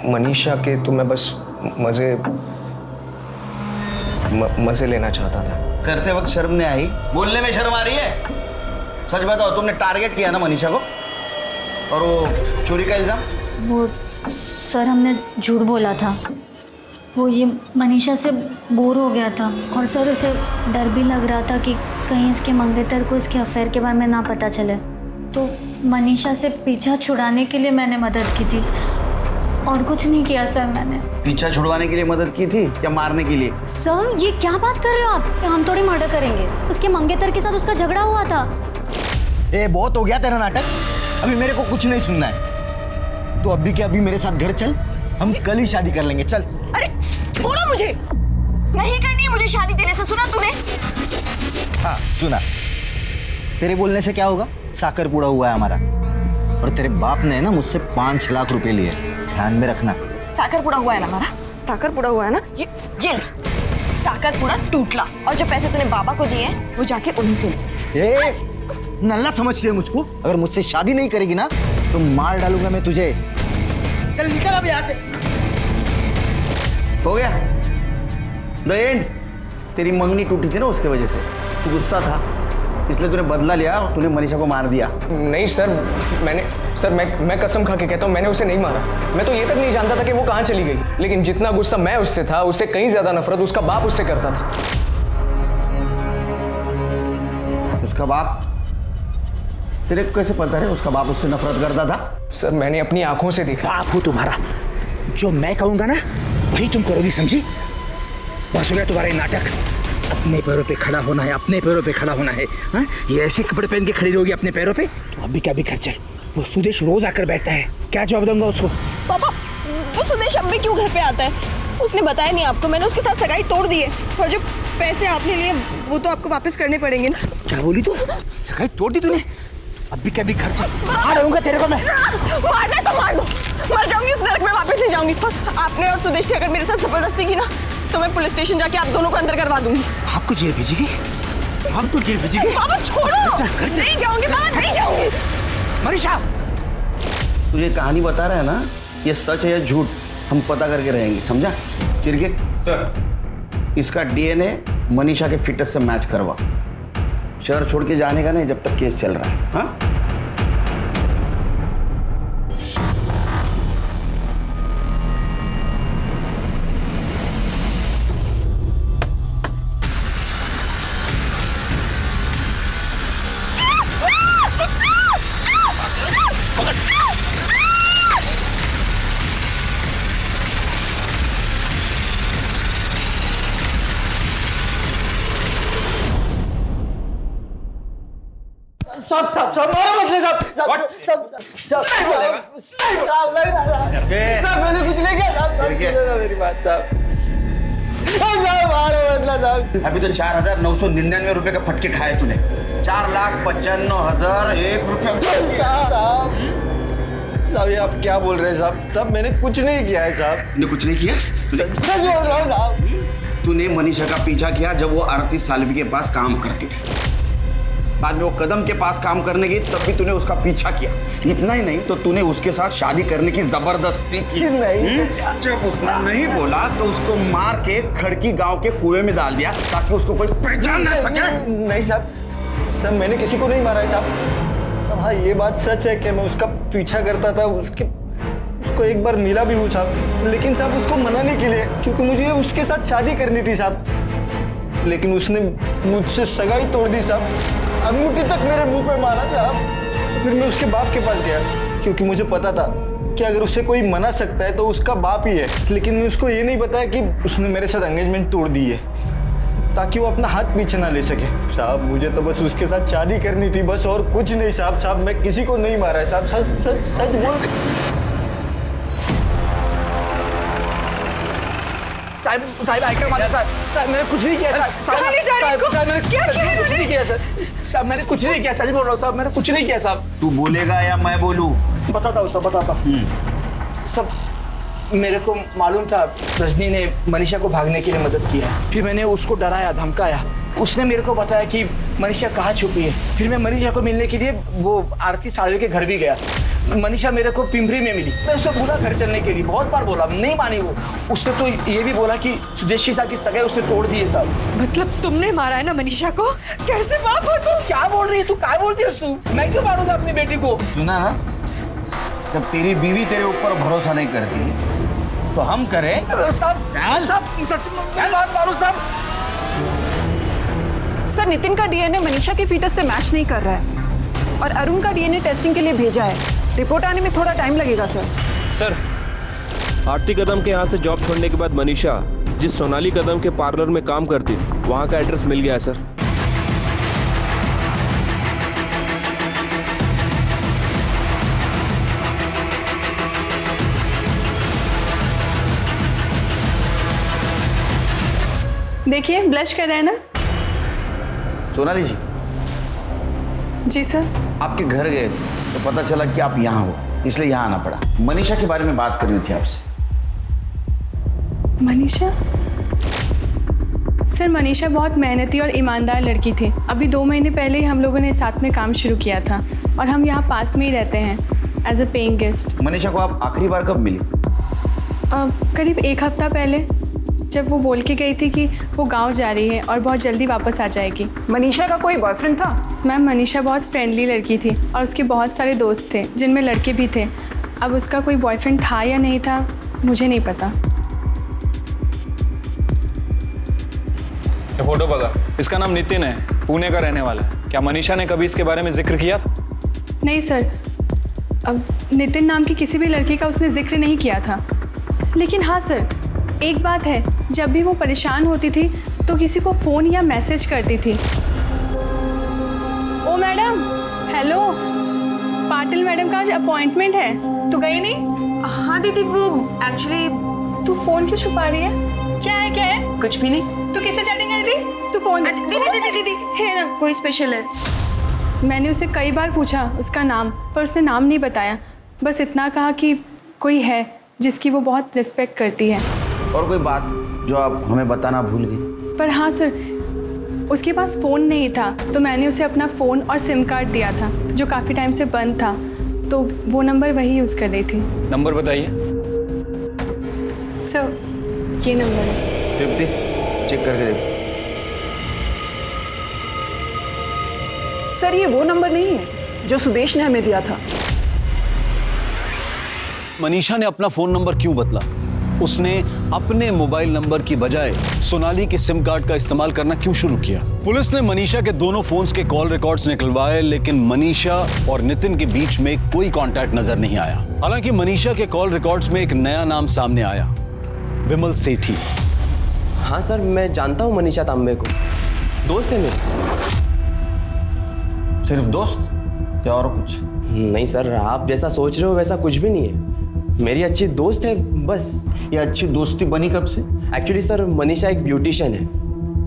मनीषा के तो मैं बस मजे लेना चाहता था। करते वक्त शर्म नहीं आई? बोलने में शर्म आ रही है? सच बताओ, तुमने टारगेट किया ना मनीषा को? और वो चोरी का इल्जाम? वो सर, हमने झूठ बोला था। वो ये मनीषा से बोर हो गया था और सर उसे डर भी लग रहा था कि कहीं इसके मंगेतर को इसके अफेयर के बारे में ना पता चले, तो मनीषा से पीछा छुड़ाने के लिए मैंने मदद की थी और कुछ नहीं किया सर मैंने। पीछा छुड़वाने के लिए मदद की थी या मारने के लिए? सर, ये क्या बात कर रहे हो आप? हम थोड़ी मर्डर करेंगे। उसके मंगेतर के साथ उसका झगड़ा हुआ था। बहुत हो गया तेरा नाटक, अभी मेरे को कुछ नहीं सुनना है। तो अभी के अभी मेरे साथ घर चल, हम कल ही शादी कर लेंगे। चल। अरे छोड़ो मुझे, नहीं करनी है मुझे शादी तेरे से। सुना तूने? हाँ सुना। तेरे बोलने से क्या होगा? साकर पूड़ा हुआ है हमारा, और तेरे बाप ने ना मुझसे 5 लाख रुपए लिए, ध्यान में रखना। साकर पूड़ा हुआ है ना हमारा? साकर पूड़ा हुआ है ना? ये जेल साकर पूड़ा टूटला, और जो पैसे तूने बाबा को दिए हैं वो जाके उन्हीं से ले। नल्ला समझती है मुझको? अगर मुझसे शादी नहीं करेगी ना तो मार डालूंगा मैं तुझे। चल निकल अब यहाँ से। हो गया द एंड। तेरी मंगनी टूटी थी ना, उसके वजह से तू गुस्सा था, इसलिए तूने बदला लिया और तूने मनीषा को मार दिया। नहीं सर, मैं कसम खा के कहता हूँ, मैंने उसे नहीं मारा। मैं तो ये तक नहीं जानता था कि वो कहाँ चली गई। लेकिन जितना गुस्सा मैं उससे था, उससे कहीं ज्यादा नफरत उसका बाप उससे करता था। उसका बाप? तेरे को कैसे पता है उसका बाप उससे नफरत करता था? सर मैंने अपनी आंखों से देखा। बाप हो तुम्हारा, जो मैं कहूंगा ना वही तुम करोगी, समझी? बस हो गया तुम्हारा ये नाटक। अपने पैरों पे खड़ा होना है, अपने पैरों पे खड़ा होना है। हाँ, ये ऐसे कपड़े पहन के खड़ी रहोगी अपने पैरों पे? तो अभी क्या भी घर चल। वो सुदेश रोज आकर बैठता है, क्या जवाब दूंगा उसको? पापा, वो सुदेश अब भी क्यों घर पे आता है? उसने बताया नहीं आपको? मैंने उसके साथ सगाई तोड़ दी है और जो पैसे आपने लिए वो तो आपको वापस करने पड़ेंगे ना। क्या बोली तू? सगाई तोड़ दी तूने? अभी क्या भी घर चल। मार दूंगा तेरे को मैं। मारना है तो मार दो, मर जाऊंगी उस नरक में, वापस नहीं जाऊंगी। आपने और सुदेश ने अगर मेरे साथ जबरदस्ती की ना तो मैं पुलिस स्टेशन जाके आप दोनों को अंदर करवा दूंगी। आपको जेल भेजेगी? आपको जेल भेजेगी? बाबा छोड़ो, नहीं जाऊंगी बाबा, नहीं जाऊंगी। मनीषा, तुझे कहानी बता रहा है ना, ये सच है या झूठ हम पता करके रहेंगे, समझा? चिरके सर, इसका डीएनए मनीषा के फिटनेस से मैच करवा। शहर छोड़ के जाने का नहीं जब तक केस चल रहा है। हाँ? सब मारो मतलब मैंने कुछ नहीं किया। मेरी बात साहब, मारो मतलब। अभी तो 4,999 रुपए का फटके खाए तूने। 4,95,001 रुपए। साहब ये आप क्या बोल रहे हैं साहब? साहब मैंने कुछ नहीं किया है साहब। तूने कुछ नहीं किया? सच बोल रहा हूँ साहब। तूने मनीषा का पीछा किया जब वो आरती सालवी के पास काम करती थी। बाद में वो कदम के पास काम करने गई तब भी तूने उसका पीछा किया। इतना ही नहीं तो तूने उसके साथ शादी करने की जबरदस्ती की। नहीं, जब उसने नहीं बोला तो उसको मार के खड़की गांव के कुएं में डाल दिया ताकि उसको कोई पहचान ना सके। नहीं साहब, मैंने किसी को नहीं मारा है साहब। हाँ ये बात सच है कि मैं उसका पीछा करता था, उसको एक बार मिला भी हूँ साहब, लेकिन साहब उसको मनाने के लिए, क्योंकि मुझे उसके साथ शादी करनी थी साहब। लेकिन उसने मुझसे सगाई तोड़ दी साहब, अंगूठी तक मेरे मुंह पे मारा साहब। फिर मैं उसके बाप के पास गया क्योंकि मुझे पता था कि अगर उसे कोई मना सकता है तो उसका बाप ही है। लेकिन मैं उसको ये नहीं बताया कि उसने मेरे साथ एंगेजमेंट तोड़ दी है ताकि वो अपना हाथ पीछे ना ले सके। साहब मुझे तो बस उसके साथ शादी करनी थी, बस और कुछ नहीं साहब। साहब मैं किसी को नहीं मारा है साहब, सच सच सच बोल। साहब आइकर मारा साहब, मैंने कुछ नहीं किया साहब, मैंने कुछ नहीं किया सर। साहब मैंने कुछ नहीं किया, सच बोल रहा हूँ साहब, मैंने कुछ नहीं किया साहब। तू बोलेगा या मैं बोलूं? बताता हूँ साहब, बताता हूँ सब। मेरे को मालूम था रजनी ने मनीषा को भागने के लिए मदद की है। फिर मैंने उसको डराया, धमकाया। उसने मेरे को बताया कि मनीषा कहाँ छुपी है। फिर मैं मनीषा को मिलने के लिए वो आरती सालवी के घर भी गया। मनीषा मेरे को पिंपरी में मिली। मैं उसको बोला घर चलने के लिए, बहुत बार बोला, नहीं मानी वो। उससे तो ये भी बोला कि सुदेश के साथ की सगाई उससे तोड़ दी है साहब। मतलब तुमने मारा है ना मनीषा को? कैसे बाप हो तुम? क्या बोल रही है तू? क्या बोलती है तू? मैं क्यों मारूंगा अपनी बेटी को? सुना ना, जब तेरी बीवी तेरे ऊपर भरोसा नहीं करती तो हम करें साहब। सच में बात मारू साहब। सर नितिन का डीएनए मनीषा के फीटस से मैच नहीं कर रहा है और अरुण का डीएनए टेस्टिंग के लिए भेजा है। रिपोर्ट आने में थोड़ा टाइम लगेगा सर। सर आरती कदम के यहाँ से जॉब छोड़ने के बाद मनीषा जिस सोनाली कदम के पार्लर में काम करती थी वहाँ का एड्रेस मिल गया है सर। देखिए ब्लश कर रहे हैं ना? सोनाली जी। जी सर। आपके घर गए थे तो पता चला कि आप यहाँ हो, इसलिए यहाँ आना पड़ा। मनीषा के बारे में बात करनी थी आपसे। मनीषा? सर मनीषा बहुत मेहनती और ईमानदार लड़की थी। अभी 2 महीने पहले ही हम लोगों ने साथ में काम शुरू किया था और हम यहाँ पास में ही रहते हैं as a paying guest. Manisha को आप आखिरी बार कब मिली? करीब 1 हफ्ता पहले, जब वो बोल के गई थी कि वो गांव जा रही है और बहुत जल्दी वापस आ जाएगी। मनीषा का कोई बॉयफ्रेंड था? मैम मनीषा बहुत फ्रेंडली लड़की थी और उसके बहुत सारे दोस्त थे जिनमें लड़के भी थे। अब उसका कोई बॉयफ्रेंड था या नहीं था मुझे नहीं पता। ये फोटो बघा, इसका नाम नितिन है, पुणे का रहने वाला है। क्या मनीषा ने कभी इसके बारे में जिक्र किया था? नहीं सर, अब नितिन नाम की किसी भी लड़के का उसने जिक्र नहीं किया था। लेकिन हाँ सर, एक बात है, जब भी वो परेशान होती थी तो किसी को फ़ोन या मैसेज करती थी। ओ मैडम, हेलो, पाटिल मैडम का आज अपॉइंटमेंट है, तू गई नहीं? हाँ दीदी, वो एक्चुअली। तू फ़ोन क्यों छुपा रही है? क्या है? कुछ भी नहीं। तू किससे चैटिंग कर रही? तू फ़ोन दीदी है ना, कोई स्पेशल है? मैंने उसे कई बार पूछा उसका नाम, पर उसने नाम नहीं बताया। बस इतना कहा कि कोई है जिसकी वो बहुत रिस्पेक्ट करती है। और कोई बात जो आप हमें बताना भूल गई? पर हाँ सर, उसके पास फ़ोन नहीं था तो मैंने उसे अपना फ़ोन और सिम कार्ड दिया था जो काफ़ी टाइम से बंद था, तो वो नंबर वही यूज़ कर रही थी। नंबर बताइए। सर ये नंबर है। तृप्ति, चेक करके देखो। सर ये वो नंबर नहीं है जो सुदेश ने हमें दिया था। मनीषा ने अपना फोन नंबर क्यों बदला? उसने अपने मोबाइल नंबर की बजाय सोनाली के सिम कार्ड का इस्तेमाल करना क्यों शुरू किया? पुलिस ने मनीषा के दोनों फोन्स के कॉल रिकॉर्ड्स निकलवाए, लेकिन मनीषा और नितिन के बीच में कोई कांटेक्ट नजर नहीं आया। हालांकि मनीषा के कॉल रिकॉर्ड्स में एक नया नाम सामने आया, विमल सेठी। हाँ सर, मैं जानता हूँ मनीषा तांबे को, दोस्त है मेरे। सिर्फ दोस्त या और कुछ? नहीं सर, आप जैसा सोच रहे हो वैसा कुछ भी नहीं है। मेरी अच्छी दोस्त है बस। ये अच्छी दोस्ती बनी कब से? एक्चुअली सर, मनीषा एक ब्यूटिशियन है।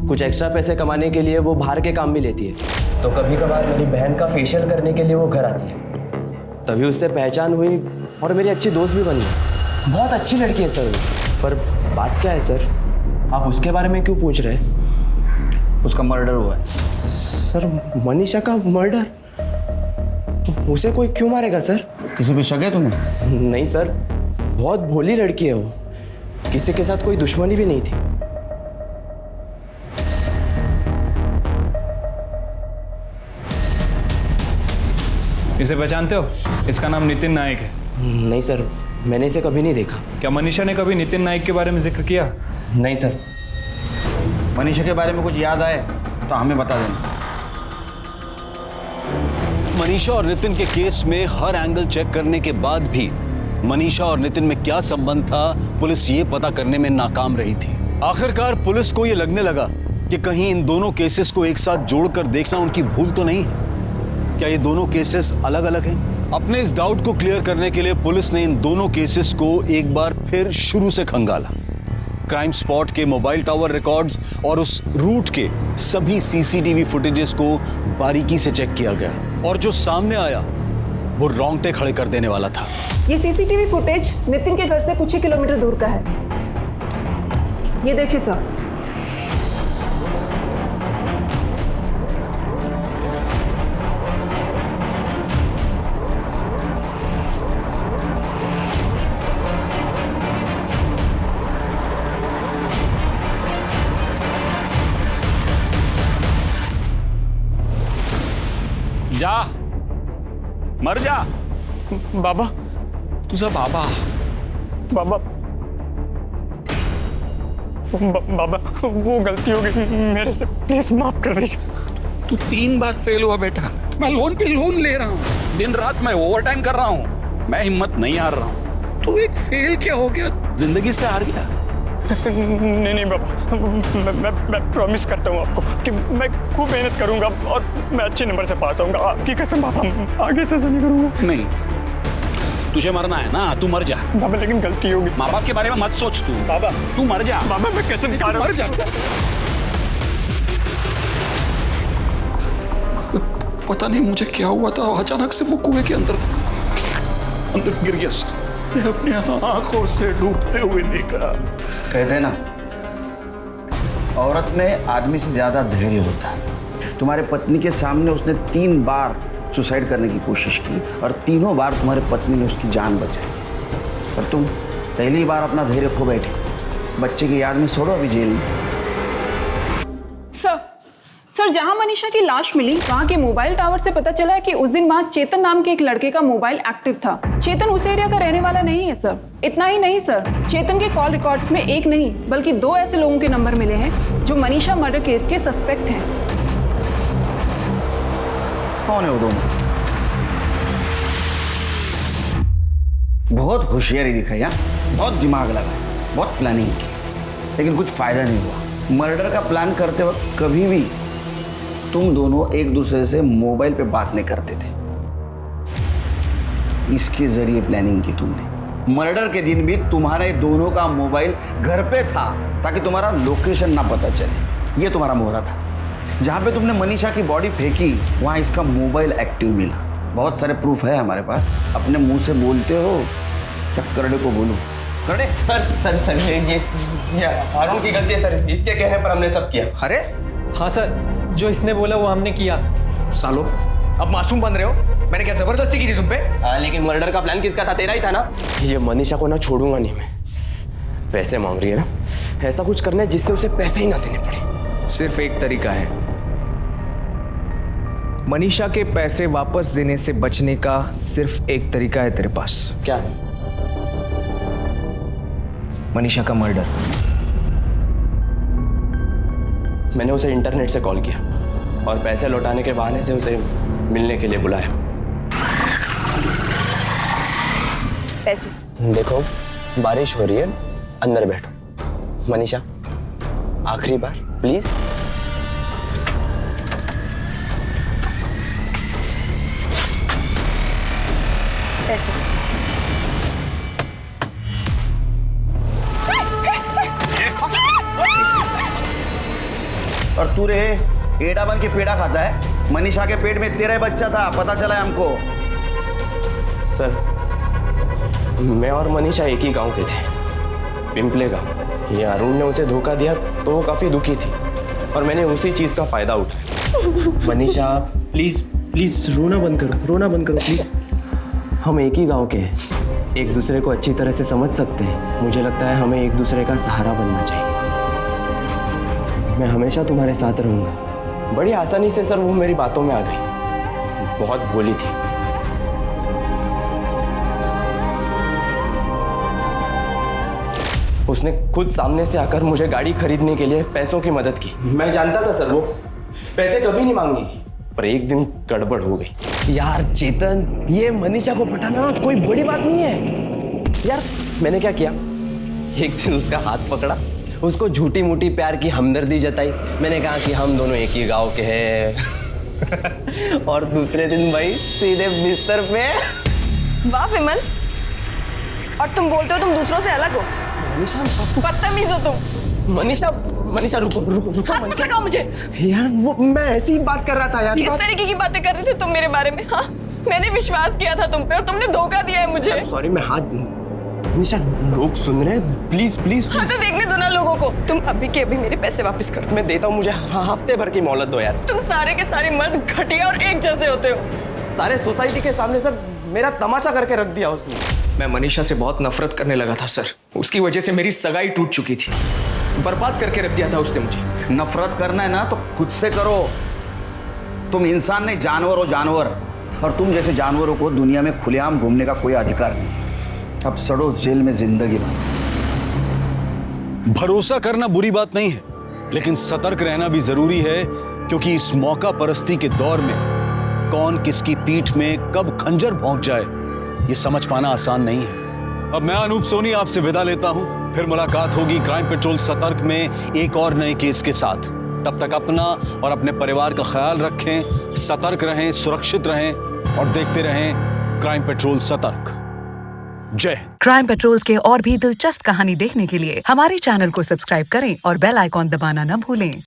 कुछ एक्स्ट्रा पैसे कमाने के लिए वो बाहर के काम भी लेती है, तो कभी कभार मेरी बहन का फेशियल करने के लिए वो घर आती है। तभी उससे पहचान हुई और मेरी अच्छी दोस्त भी बनी। बहुत अच्छी लड़की है सर। पर बात क्या है सर, आप उसके बारे में क्यों पूछ रहे हैं? उसका मर्डर हुआ है। सर मनीषा का मर्डर? उसे कोई क्यों मारेगा सर? किसी पे शक है तुम्हें? नहीं सर, बहुत भोली लड़की है वो, किसी के साथ कोई दुश्मनी भी नहीं थी। इसे पहचानते हो? इसका नाम नितिन नायक है। नहीं सर, मैंने इसे कभी नहीं देखा। क्या मनीषा ने कभी नितिन नायक के बारे में जिक्र किया? नहीं सर। मनीषा के बारे में कुछ याद आए तो हमें बता देना। मनीषा और नितिन के केस में हर एंगल चेक करने के बाद भी मनीषा और नितिन में क्या संबंध था, पुलिस ये पता करने में नाकाम रही थी। आखिरकार पुलिस को ये लगने लगा कि कहीं इन दोनों केसेस को एक साथ जोड़कर देखना उनकी भूल तो नहीं है। क्या ये दोनों केसेस अलग अलग हैं? अपने इस डाउट को क्लियर करने के लिए पुलिस ने इन दोनों केसेस को एक बार फिर शुरू से खंगाला। क्राइम स्पॉट के मोबाइल टावर रिकॉर्ड्स और उस रूट के सभी सीसीटीवी फुटेजेस को बारीकी से चेक किया गया और जो सामने आया वो रोंगटे खड़े कर देने वाला था। ये सीसीटीवी फुटेज नितिन के घर से कुछ ही किलोमीटर दूर का है। ये देखिए सर। जा, मर जा। बाबा, तुझा बाबा। बाबा, बाबा वो गलती हो गई मेरे से, प्लीज माफ कर दीजिए। तू 3 बार फेल हुआ बेटा। मैं लोन पे लोन ले रहा हूँ, दिन रात मैं ओवर टाइम कर रहा हूँ, मैं हिम्मत नहीं हार रहा हूँ। तू एक फेल क्या हो गया, जिंदगी से हार गया? नहीं बाबा, मैं प्रॉमिस करता हूँ आपको कि मैं खूब मेहनत करूंगा और मैं अच्छे नंबर से पास होऊंगा। आपकी कसम बाबा, आगे से ऐसा नहीं करूंगा। नहीं, तुझे मरना है ना, तू मर जा बाबा। लेकिन गलती होगी। माँ बाप के बारे में मत सोच तू बाबा, तू मर जा बाबा। मैं कैसे निकाल रहा हूँ? मर जा। पता नहीं मुझे क्या हुआ था, अचानक से वो कुएं के अंदर गिर गया। मैं अपने आंखों से डूबते हुए देखा। कहते ना, औरत में आदमी से ज्यादा धैर्य होता है। तुम्हारे पत्नी के सामने उसने 3 बार सुसाइड करने की कोशिश की और तीनों बार तुम्हारे पत्नी ने उसकी जान बचाई, पर तुम पहली बार अपना धैर्य खो बैठे। बच्चे की याद में छोड़ो अभी जेल में। सर जहां मनीषा की लाश मिली वहां के मोबाइल टावर से पता चला है कि उस दिन वहां चेतन नाम के एक लड़के का मोबाइल एक्टिव था। चेतन उस एरिया का रहने वाला नहीं है सर। इतना ही नहीं सर, चेतन के कॉल रिकॉर्ड्स में एक नहीं बल्कि 2 ऐसे लोगों के नंबर मिले हैं जो मनीषा मर्डर केस के सस्पेक्ट हैं। कौन है वो दोनों? बहुत होशियारी दिखाई, बहुत दिमाग लगाया, बहुत प्लानिंग की, लेकिन कुछ फायदा नहीं हुआ। मर्डर का प्लान करते वक्त कभी भी तुम दोनों एक दूसरे से मोबाइल पे बात नहीं करते थे। इसके जरिए प्लानिंग की तुमने। मर्डर के दिन भी तुम्हारे दोनों का मोबाइल घर पे था ताकि तुम्हारा लोकेशन ना पता चले। ये तुम्हारा मोहरा था। जहाँ पे तुमने मनीषा की बॉडी फेंकी वहाँ इसका मोबाइल एक्टिव मिला। बहुत सारे प्रूफ है हमारे पास। अपने मुंह से बोलते हो क्या करड़े को बोलो? करड़े? सर ये अरुण की गलती है सर। इसके कहने पर हमने सब किया। अरे हाँ सर, जो इसने बोला वो हमने किया। सालो, अब मासूम बन रहे हो? मैंने क्या जबरदस्ती की थी तुम पे? हाँ, लेकिन मर्डर का प्लान किसका था? तेरा ही था ना। ये मनीषा को ना छोड़ूंगा नहीं मैं। पैसे मांग रही है ना, ऐसा कुछ करना है जिससे उसे पैसे ही ना देने पड़े। सिर्फ एक तरीका है, मनीषा के पैसे वापस देने से बचने का सिर्फ एक तरीका है तेरे पास। क्या? मनीषा का मर्डर। मैंने उसे इंटरनेट से कॉल किया और पैसे लौटाने के बहाने से उसे मिलने के लिए बुलाया। पैसे? देखो बारिश हो रही है, अंदर बैठो। मनीषा आखिरी बार प्लीज। पैसे? और तू रे एड़ा बन के पेड़ा खाता है। मनीषा के पेट में तेरा ही बच्चा था, पता चला है हमको। सर मैं और मनीषा एक ही गांव के थे, पिंपले गांव। ये अरुण ने उसे धोखा दिया तो वो काफी दुखी थी और मैंने उसी चीज का फायदा उठाया। मनीषा प्लीज प्लीज रोना बंद करो, रोना बंद करो प्लीज। हम एक ही गांव के हैं, एक दूसरे को अच्छी तरह से समझ सकते हैं। मुझे लगता है हमें एक दूसरे का सहारा बनना चाहिए। मैं हमेशा तुम्हारे साथ रहूंगा। बड़ी आसानी से सर वो मेरी बातों में आ गई, बहुत बोली थी। उसने खुद सामने से आकर मुझे गाड़ी खरीदने के लिए पैसों की मदद की। मैं जानता था सर वो पैसे कभी नहीं मांगेगी, पर एक दिन गड़बड़ हो गई। यार चेतन, ये मनीषा को पटाना कोई बड़ी बात नहीं है यार। मैंने क्या किया, एक दिन उसका हाथ पकड़ा, उसको झूठी मूठी प्यार की हमदर्दी जताई। मैंने कहा कि हम दोनों एक ही गांव के हैं और दूसरे दिन भाई सीधे बिस्तर पे। वाह विमल, और तुम बोलते हो तुम दूसरों से अलग हो? मनीषा बदतमीज हो तुम। मनीषा मनीषा रुको रुको रुको। हाथ मत लगाओ मुझे यार, वो मैं ऐसी ही बात कर रहा था यार। किस तरीके की बातें कर रहे थे तुम मेरे बारे में? हाँ, मैंने विश्वास किया था तुम पे और तुमने धोखा दिया है मुझे। सॉरी, मैं हाथ। मनीषा लोग सुन रहे हैं, प्लीज प्लीज। हाँ तो देखने दो ना लोगों को। तुम अभी के अभी मेरे पैसे वापस करो। मैं देता हूँ, मुझे हफ्ते भर की मोहलत दो यार। तुम सारे के सारे मर्द घटिया और एक जैसे होते हो। सारे सोसाइटी के सामने सर मेरा तमाशा करके रख दिया उसने। मैं मनीषा से बहुत नफरत करने लगा था सर। उसकी वजह से मेरी सगाई टूट चुकी थी। बर्बाद करके रख दिया था उसने मुझे। नफरत करना है ना तो खुद से करो। तुम इंसान नहीं, जानवर हो, जानवर। और तुम जैसे जानवरों को दुनिया में खुलेआम घूमने का कोई अधिकार नहीं। अब सड़ो जेल में जिंदगी भर। भरोसा करना बुरी बात नहीं है, लेकिन सतर्क रहना भी जरूरी है, क्योंकि इस मौका परस्ती के दौर में कौन किसकी पीठ में कब खंजर भोंक जाए ये समझ पाना आसान नहीं है। अब मैं अनूप सोनी आपसे विदा लेता हूं। फिर मुलाकात होगी क्राइम पेट्रोल सतर्क में एक और नए केस के साथ। तब तक अपना और अपने परिवार का ख्याल रखें, सतर्क रहें, सुरक्षित रहें और देखते रहें क्राइम पेट्रोल सतर्क। जय। क्राइम पेट्रोल के और भी दिलचस्प कहानी देखने के लिए हमारे चैनल को सब्सक्राइब करें और बेल आइकॉन दबाना न भूलें।